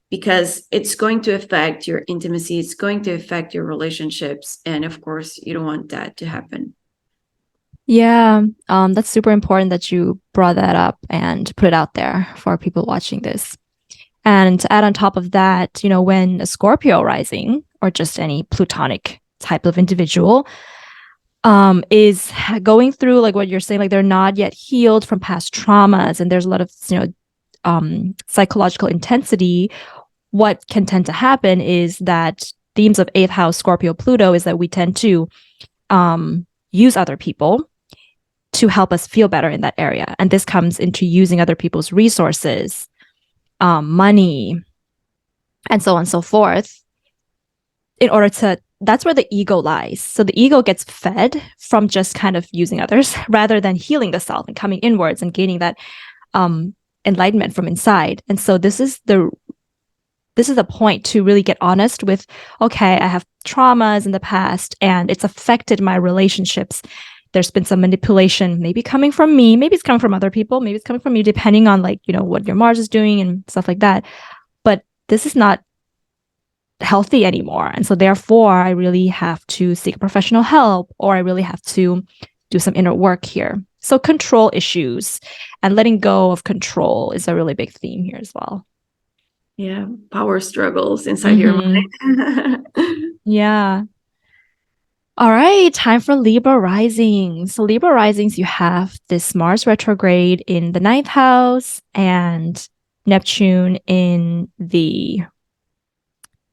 because it's going to affect your intimacy. It's going to affect your relationships. And of course, you don't want that to happen. Yeah, that's super important that you brought that up and put it out there for people watching this. And to add on top of that, when a Scorpio rising or just any plutonic type of individual is going through, like what you're saying, like they're not yet healed from past traumas, and there's a lot of psychological intensity, what can tend to happen is that themes of 8th house Scorpio Pluto is that we tend to use other people to help us feel better in that area. And this comes into using other people's resources, money, and so on and so forth, in order to, that's where the ego lies. So the ego gets fed from just kind of using others rather than healing the self and coming inwards and gaining that enlightenment from inside. And so this is the point to really get honest with, okay, I have traumas in the past and it's affected my relationships. There's been some manipulation, maybe coming from me, maybe it's coming from other people, maybe it's coming from you, depending on what your Mars is doing and stuff like that. But this is not healthy anymore. And so therefore, I really have to seek professional help, or I really have to do some inner work here. So control issues and letting go of control is a really big theme here as well. Yeah, power struggles inside your mind. Yeah. All right, time for Libra rising. So Libra risings, you have this Mars retrograde in the 9th house and Neptune in the,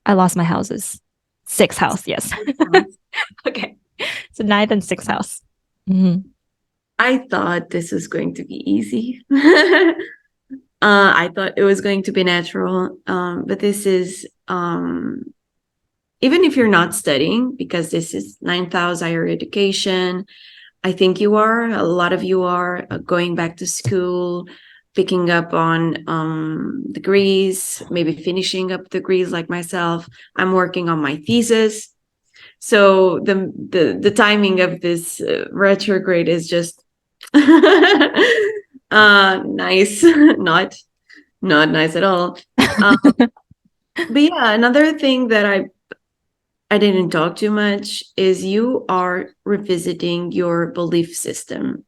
I lost my houses. 6th house, yes. Okay, so 9th and 6th house. Mm-hmm. I thought this was going to be easy. I thought it was going to be natural, but this is even if you're not studying, because this is 9th house higher education, I think a lot of you are going back to school, picking up on degrees, maybe finishing up degrees like myself. I'm working on my thesis. So the timing of this retrograde is just nice. Not nice at all. But yeah, another thing that I didn't talk too much is you are revisiting your belief system.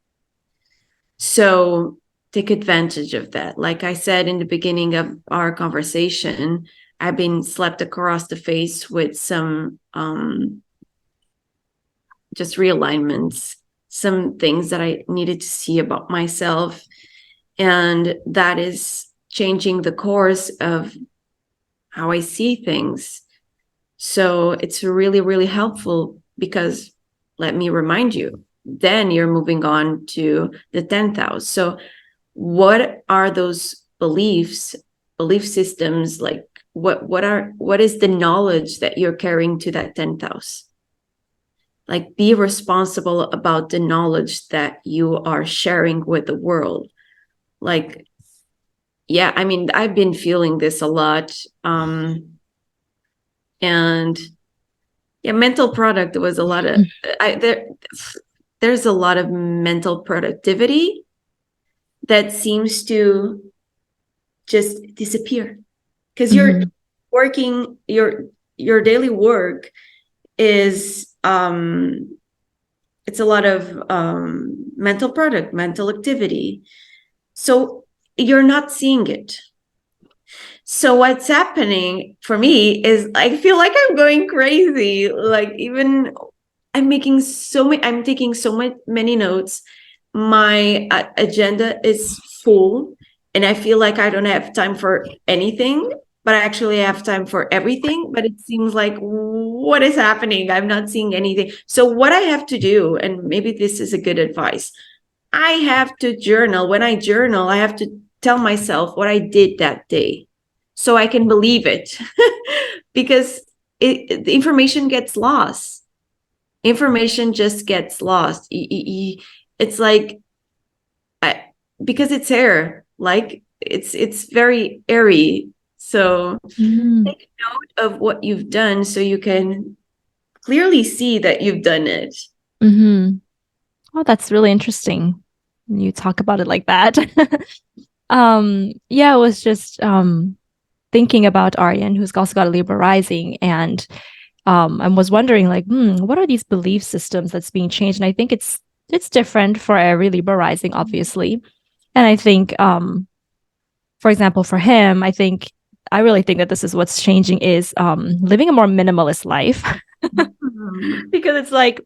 So take advantage of that. Like I said in the beginning of our conversation, I've been slapped across the face with some just realignments, some things that I needed to see about myself. And that is changing the course of how I see things. So it's really, really helpful because let me remind you, then you're moving on to the 10th house. So what are those beliefs, belief systems, like what is the knowledge that you're carrying to that 10th house? Like, be responsible about the knowledge that you are sharing with the world. Like, yeah, I mean, I've been feeling this a lot. And yeah, mental product was a lot of there's a lot of mental productivity that seems to just disappear because you're working your daily work is it's a lot of mental activity, so you're not seeing it. So what's happening for me is I feel like I'm going crazy. Like, even I'm taking so many notes. My agenda is full, and I feel like I don't have time for anything, but I actually have time for everything. But it seems like, what is happening? I'm not seeing anything. So what I have to do, and maybe this is a good advice, I have to journal. When I journal, I have to tell myself what I did that day so I can believe it. Because the information gets lost. Information just gets lost. It's like, because it's air, like it's very airy. So take note of what you've done so you can clearly see that you've done it. Oh, that's really interesting. You talk about it like that. Yeah, I was just thinking about Aryan, who's also got a Libra rising, and was wondering, like, what are these belief systems that's being changed? And I think it's different for every Libra rising, obviously. And I think, for example, for him, I really think that this is what's changing is living a more minimalist life. Because it's like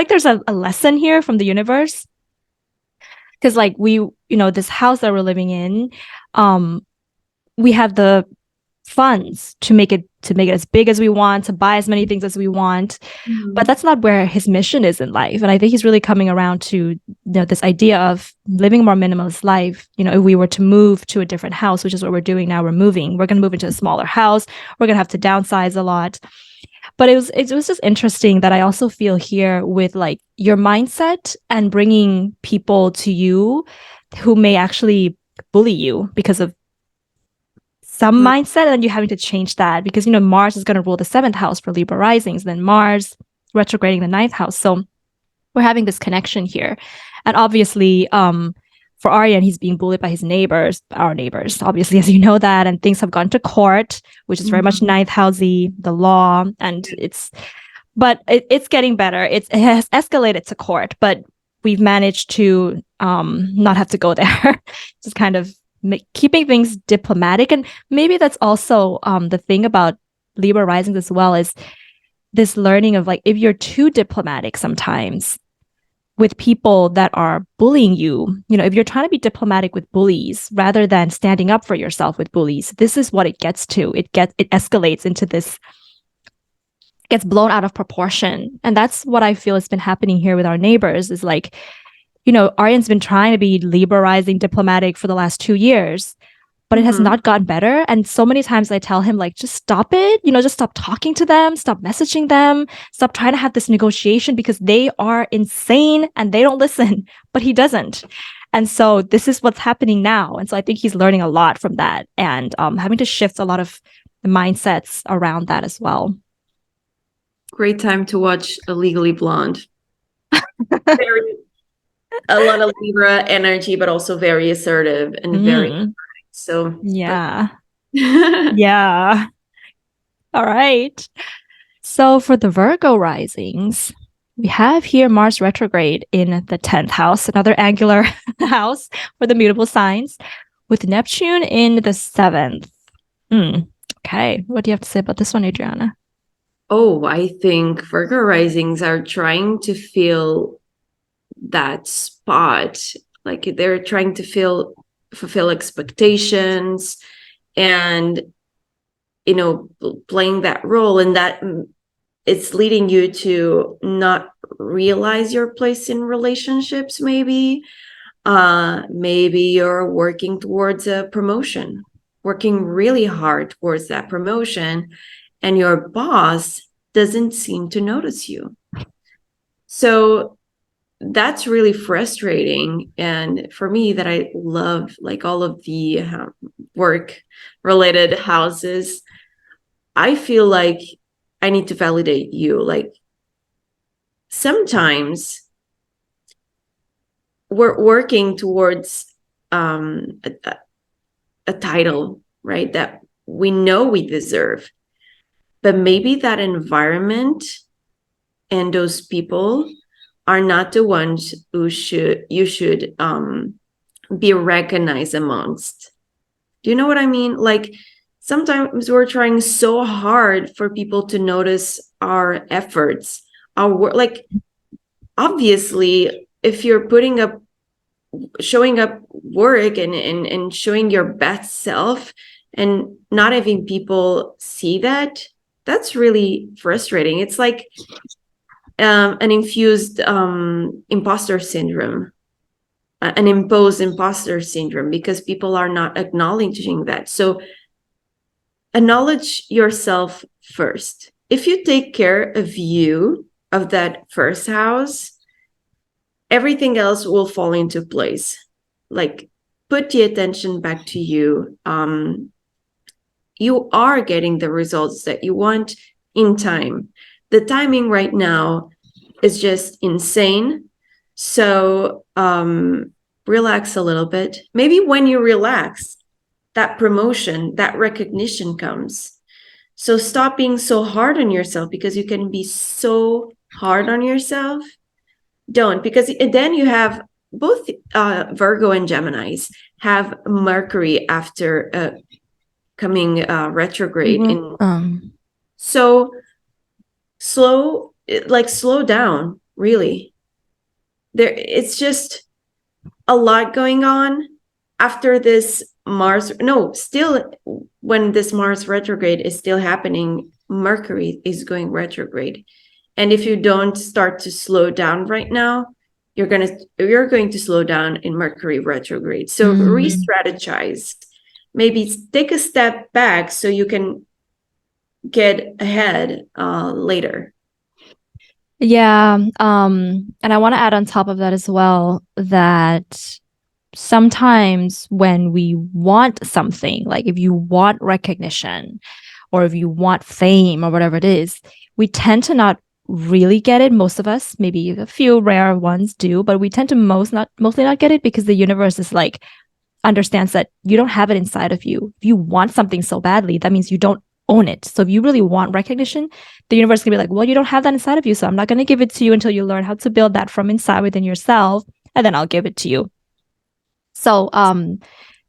there's a lesson here from the universe. Because like this house that we're living in, we have the funds to make it as big as we want, to buy as many things as we want. But that's not where his mission is in life. And I think he's really coming around to this idea of living a more minimalist life. If we were to move to a different house, which is what we're doing now, we're going to move into a smaller house. We're going to have to downsize a lot. But it was just interesting that I also feel here with like your mindset and bringing people to you who may actually bully you because of some mindset, and then you having to change that because Mars is going to rule the 7th house for Libra risings, then Mars retrograding the 9th house. So we're having this connection here. And obviously, for Aryan, he's being bullied by his neighbors, our neighbors, obviously, as you know that, and things have gone to court, which is very much 9th housey, the law, and it's getting better. It has escalated to court, but we've managed to not have to go there. Just kind of keeping things diplomatic. And maybe that's also the thing about Libra risings as well, is this learning of like, if you're too diplomatic sometimes with people that are bullying you, if you're trying to be diplomatic with bullies rather than standing up for yourself with bullies, this is what it gets to. It escalates into this, gets blown out of proportion. And that's what I feel has been happening here with our neighbors, is like, Aryan's been trying to be Libra rising diplomatic for the last 2 years, but it has not gotten better. And so many times I tell him, like, just stop it, just stop talking to them, stop messaging them, stop trying to have this negotiation because they are insane and they don't listen, but he doesn't. And so this is what's happening now. And so I think he's learning a lot from that and having to shift a lot of the mindsets around that as well. Great time to watch A Legally Blonde. A lot of Libra energy, but also very assertive and very so yeah. Yeah. All right. So for the Virgo risings, we have here Mars retrograde in the 10th house, another angular house for the mutable signs, with Neptune in the 7th. Okay, what do you have to say about this one, Adriana? Oh, I think Virgo risings are trying to fill that spot. Like they're trying to fulfill expectations and, playing that role, and that it's leading you to not realize your place in relationships. Maybe you're working towards a promotion, working really hard towards that promotion, and your boss doesn't seem to notice you. So that's really frustrating. And for me, that I love like all of the work related houses, I feel like I need to validate you. Like sometimes we're working towards a title, right? That we know we deserve, but maybe that environment and those people are not the ones who you should be recognized amongst. Do you know what I mean? Like sometimes we're trying so hard for people to notice our efforts, our work. Like obviously, if you're showing up work and showing your best self and not having people see that, that's really frustrating. It's like an infused imposter syndrome, an imposed imposter syndrome, because people are not acknowledging that. So acknowledge yourself first. If you take care of you, of that first house, everything else will fall into place. Like put the attention back to you. You are getting the results that you want in time. The timing right now is just insane. So relax a little bit. Maybe when you relax, that promotion, that recognition comes. So stop being so hard on yourself, because you can be so hard on yourself. Don't, because then you have both Virgo and Geminis have Mercury after coming retrograde. So slow down, really. It's just a lot going on after this still when this Mars retrograde is still happening, Mercury is going retrograde. And if you don't start to slow down right now, you're going to slow down in Mercury retrograde. So re-strategize. Maybe take a step back so you can get ahead later. Yeah. And I want to add on top of that as well that sometimes when we want something, like if you want recognition or if you want fame or whatever it is, we tend to not really get it. Most of us, maybe a few rare ones do, but we tend to mostly not get it because the universe is like, understands that you don't have it inside of you. If you want something so badly, that means you don't own it. So if you really want recognition, the universe is gonna be like, well, you don't have that inside of you, so I'm not gonna give it to you until you learn how to build that from inside within yourself, and then I'll give it to you. So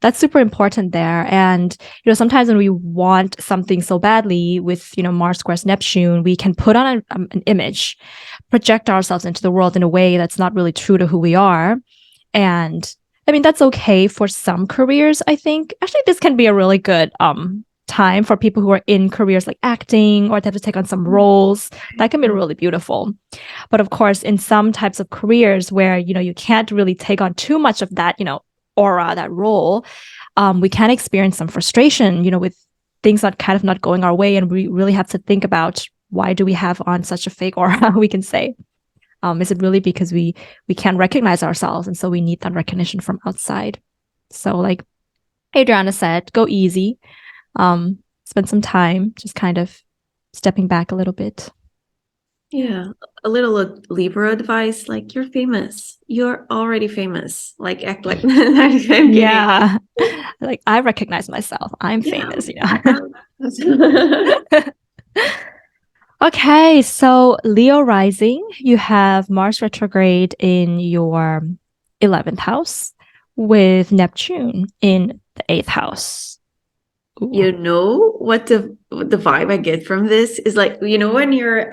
that's super important there. And sometimes when we want something so badly with Mars squares Neptune, we can put on an image, project ourselves into the world in a way that's not really true to who we are. And I mean, that's okay for some careers, I think. Actually, this can be a really good time for people who are in careers like acting, or they have to take on some roles. That can be really beautiful. But of course, in some types of careers where, you can't really take on too much of that, aura, that role, we can experience some frustration, with things not going our way. And we really have to think about, why do we have on such a fake aura, we can say. Is it really because we can't recognize ourselves, and so we need that recognition from outside? So like Adriana said, go easy. Spend some time just kind of stepping back a little bit. Yeah, a little Libra advice, like you're famous. You're already famous. Like act like I'm yeah. Like I recognize myself. I'm famous, Okay, so Leo rising, you have Mars retrograde in your 11th house with Neptune in the 8th house. Ooh. You know what the vibe I get from this is like, you know, when you're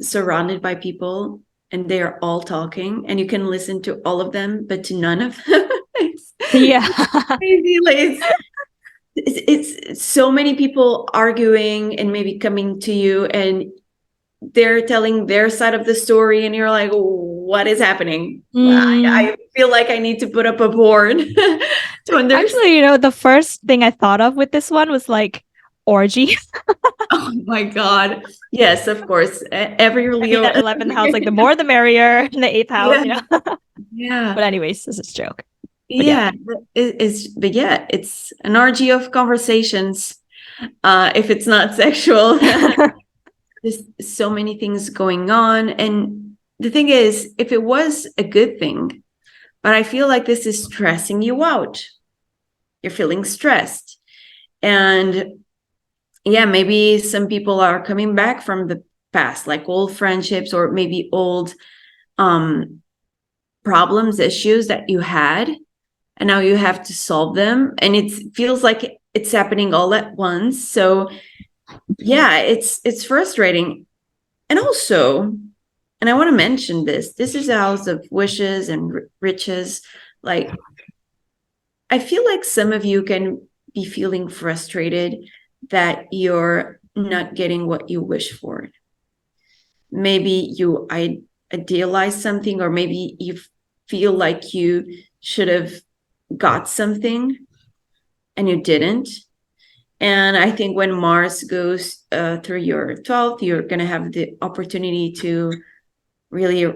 surrounded by people and they're all talking and you can listen to all of them, but to none of them. Yeah. It's crazy. Like it's so many people arguing and maybe coming to you and they're telling their side of the story and you're like, what is happening? Mm. I feel like I need to put up a board to understand. Actually, the first thing I thought of with this one was like orgy. Oh my God. Yes, of course. Every I mean, Leo. that 11th house, like the more the merrier, in the 8th house, Yeah. Yeah. But anyways, this is a joke. But yeah. Yeah. But yeah, it's an orgy of conversations. If it's not sexual, there's so many things going on. And the thing is, if it was a good thing, but I feel like this is stressing you out. You're feeling stressed. And yeah, maybe some people are coming back from the past, like old friendships or maybe old um problems, issues that you had, and now you have to solve them. And it feels like it's happening all at once. So yeah, it's frustrating. And also, and I want to mention this is a house of wishes and riches. Like, I feel like some of you can be feeling frustrated that you're not getting what you wish for. Maybe you idealize something, or maybe you feel like you should have got something and you didn't. And I think when Mars goes through your 12th, you're going to have the opportunity to really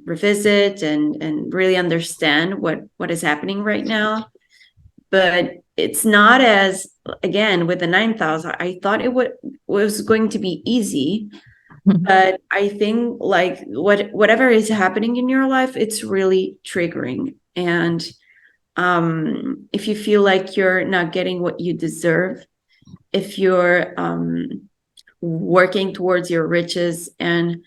revisit and really understand what is happening right now. But it's not as, again, with the 9th house, I thought it was going to be easy. But I think like whatever is happening in your life, it's really triggering. And if you feel like you're not getting what you deserve, if you're working towards your riches and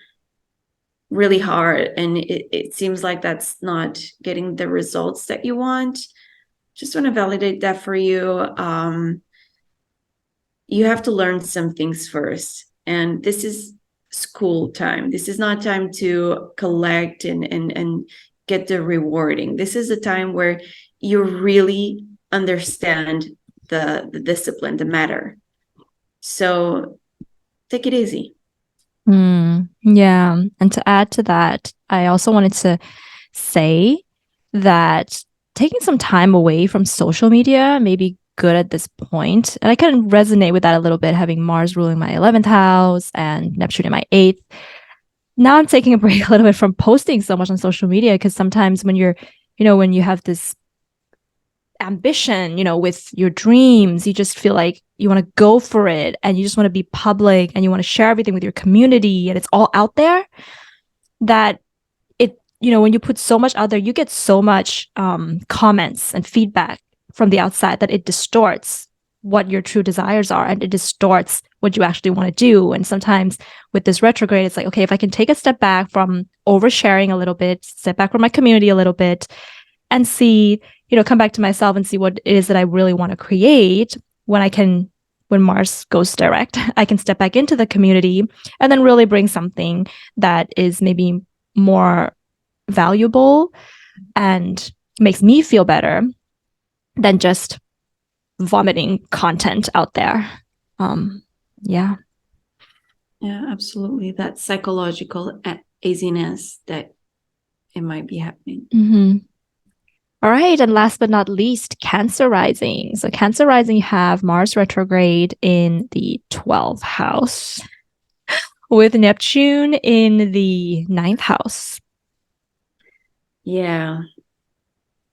really hard and it seems like that's not getting the results that you want, just want to validate that for you. You have to learn some things first, and this is school time. This is not time to collect and get the rewarding. This is a time where you really understand the discipline, the matter. So take it easy. Yeah. And to add to that, I also wanted to say that taking some time away from social media may be good at this point. And I can resonate with that a little bit, having Mars ruling my 11th house and Neptune in my 8th. Now I'm taking a break a little bit from posting so much on social media because sometimes when when you have this ambition, with your dreams, you just feel like you want to go for it and you just want to be public and you want to share everything with your community and it's all out there that when you put so much out there, you get so much comments and feedback from the outside that it distorts what your true desires are and it distorts what you actually want to do. And sometimes with this retrograde, it's like, okay, if I can take a step back from oversharing a little bit, step back from my community a little bit and see, come back to myself and see what it is that I really want to create when Mars goes direct, I can step back into the community and then really bring something that is maybe more valuable and makes me feel better than just vomiting content out there. Yeah. Yeah, absolutely. That psychological easiness that it might be happening. Mm-hmm. All right. And last but not least, Cancer Rising. So Cancer Rising, you have Mars retrograde in the 12th house with Neptune in the 9th house. Yeah.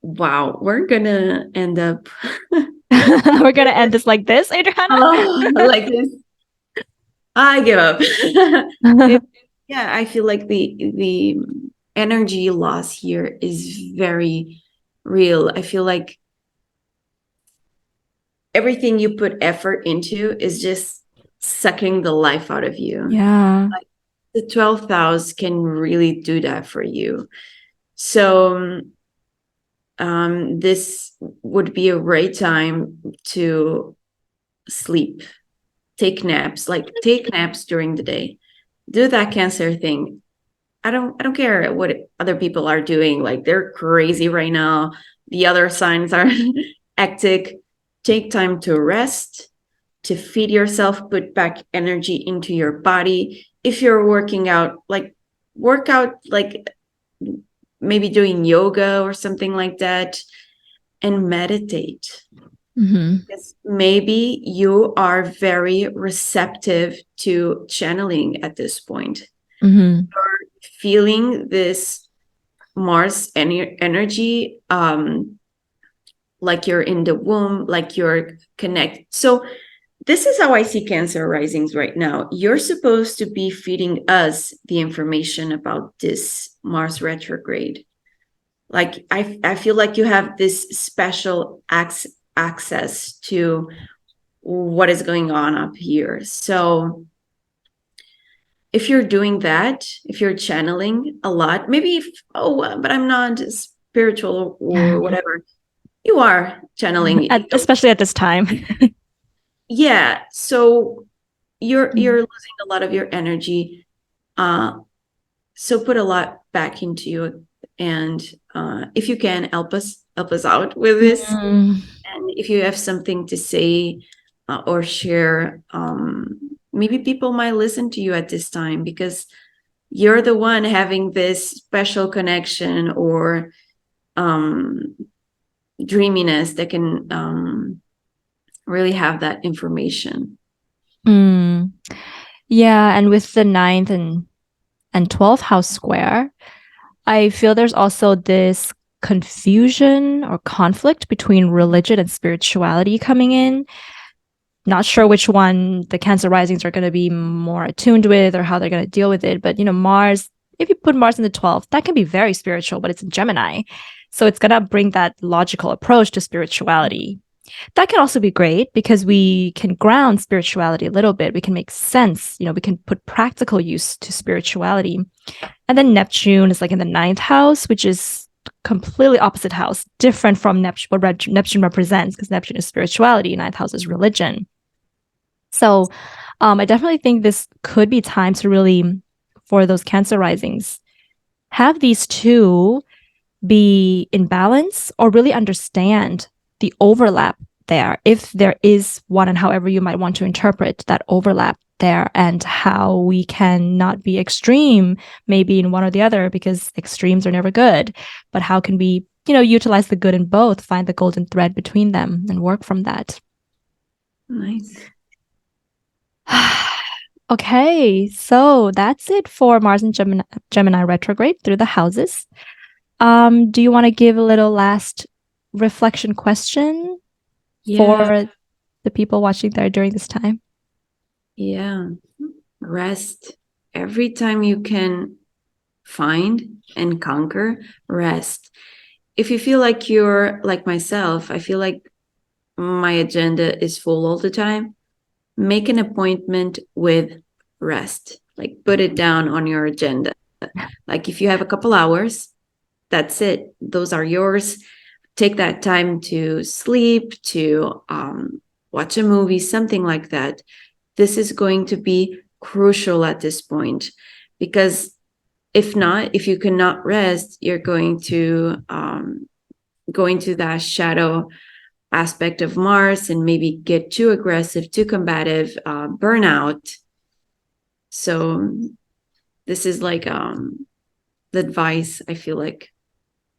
Wow. We're going to end up. We're going to end this like this, Adriana. Oh, like this. I give up. Yeah, I feel like the energy loss here is very real. I feel like everything you put effort into is just sucking the life out of you. Yeah. Like the 12th house can really do that for you. So this would be a great time to sleep, take naps, like take naps during the day. Do that Cancer thing. I don't care what other people are doing. Like they're crazy right now. The other signs are hectic. Take time to rest, to feed yourself, put back energy into your body. If you're working out, like work out, like maybe doing yoga or something like that, and meditate. Because maybe you are very receptive to channeling at this point. You're feeling this Mars energy, like you're in the womb, like you're connected. So this is how I see Cancer risings right now. You're supposed to be feeding us the information about this Mars retrograde. Like I feel like you have this special access to what is going on up here. So if you're doing that, if you're channeling a lot, maybe but I'm not spiritual or whatever. You are channeling, Especially at this time. yeah. So you're losing a lot of your energy. So put a lot back into you, and if you can help us out with this, and if you have something to say or share, maybe people might listen to you at this time because you're the one having this special connection or dreaminess that can really have that information. Yeah, and with the 9th and 12th house square, I feel there's also this confusion or conflict between religion and spirituality coming in. Not sure which one the Cancer risings are going to be more attuned with or how they're going to deal with it. But, Mars, if you put Mars in the 12th, that can be very spiritual, but it's in Gemini. So it's going to bring that logical approach to spirituality. That can also be great because we can ground spirituality a little bit. We can make sense. We can put practical use to spirituality. And then Neptune is like in the 9th house, which is completely opposite house, different from what Neptune represents, because Neptune is spirituality, 9th house is religion. So I definitely think this could be time to really, for those Cancer risings, have these two be in balance or really understand the overlap there, if there is one, and however you might want to interpret that overlap there, and how we can not be extreme maybe in one or the other, because extremes are never good, but how can we utilize the good in both, find the golden thread between them and work from that. Nice. Okay, so that's it for Mars and Gemini retrograde through the houses. Do you want to give a little last reflection question for the people watching there during this time? Yeah. Rest. Every time you can find and conquer, rest. If you feel like you're like myself, I feel like my agenda is full all the time, make an appointment with rest. Like put it down on your agenda. Like if you have a couple hours, that's it. Those are yours. Take that time to sleep, to watch a movie, something like that. This is going to be crucial at this point, because if not, if you cannot rest, you're going to go into that shadow aspect of Mars and maybe get too aggressive, too combative, burnout. So this is like the advice, I feel like.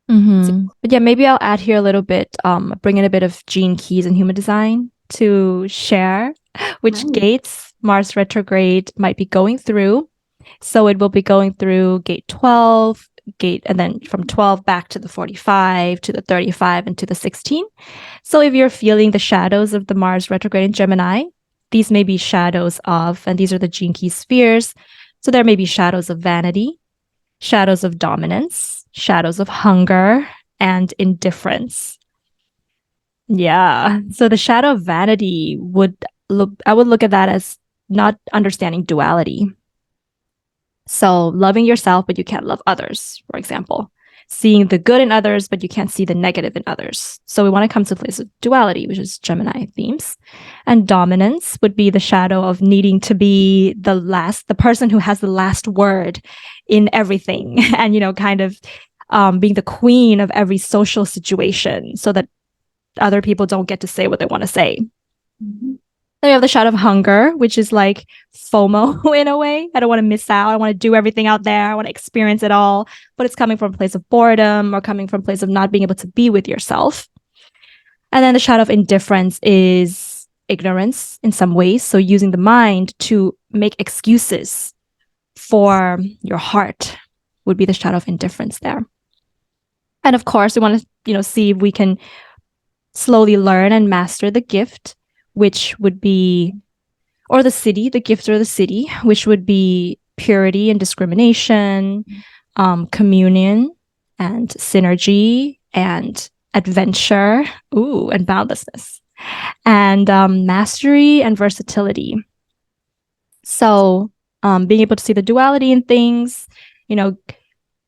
But yeah, maybe I'll add here a little bit, bring in a bit of Gene Keys and human design to share which gates Mars retrograde might be going through. So it will be going through gate 12, and then from 12 back to the 45, to the 35, and to the 16. So if you're feeling the shadows of the Mars retrograde in Gemini, these may be shadows of, and these are the Gene Key spheres. So there may be shadows of vanity, shadows of dominance, shadows of hunger, and indifference. Yeah. So the shadow of vanity I would look at that as not understanding duality. So loving yourself, but you can't love others, for example. Seeing the good in others, but you can't see the negative in others. So we want to come to a place of duality, which is Gemini themes. And dominance would be the shadow of needing to be the person who has the last word in everything. And, kind of being the queen of every social situation so that other people don't get to say what they want to say. Mm-hmm. Then we have the shadow of hunger, which is like FOMO in a way. I don't want to miss out. I want to do everything out there. I want to experience it all. But it's coming from a place of boredom or coming from a place of not being able to be with yourself. And then the shadow of indifference is ignorance in some ways. So using the mind to make excuses for your heart would be the shadow of indifference there. And of course, we want to, see if we can slowly learn and master the gift, which would be, or the city, the gift or the city, which would be purity and discrimination, communion and synergy and adventure, and boundlessness, and mastery and versatility. So being able to see the duality in things,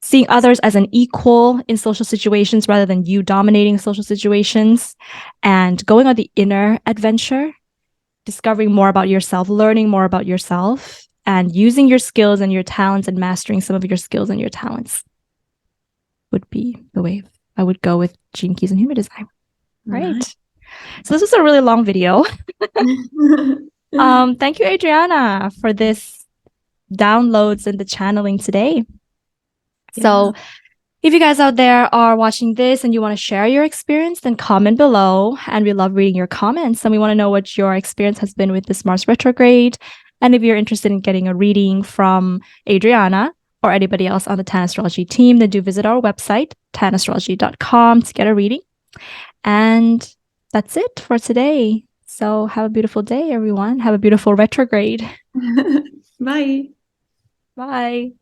seeing others as an equal in social situations rather than you dominating social situations, and going on the inner adventure, discovering more about yourself, learning more about yourself, and using your skills and your talents and mastering some of your skills and your talents would be the way I would go with Gene Keys and Human Design. Right. So this was a really long video. Thank you, Adriana, for this downloads and the channeling today. Yeah. So if you guys out there are watching this and you want to share your experience, then comment below. And we love reading your comments. And we want to know what your experience has been with this Mars retrograde. And if you're interested in getting a reading from Adriana or anybody else on the Tan Astrology team, then do visit our website, tanastrology.com, to get a reading. And that's it for today. So have a beautiful day, everyone. Have a beautiful retrograde. Bye. Bye.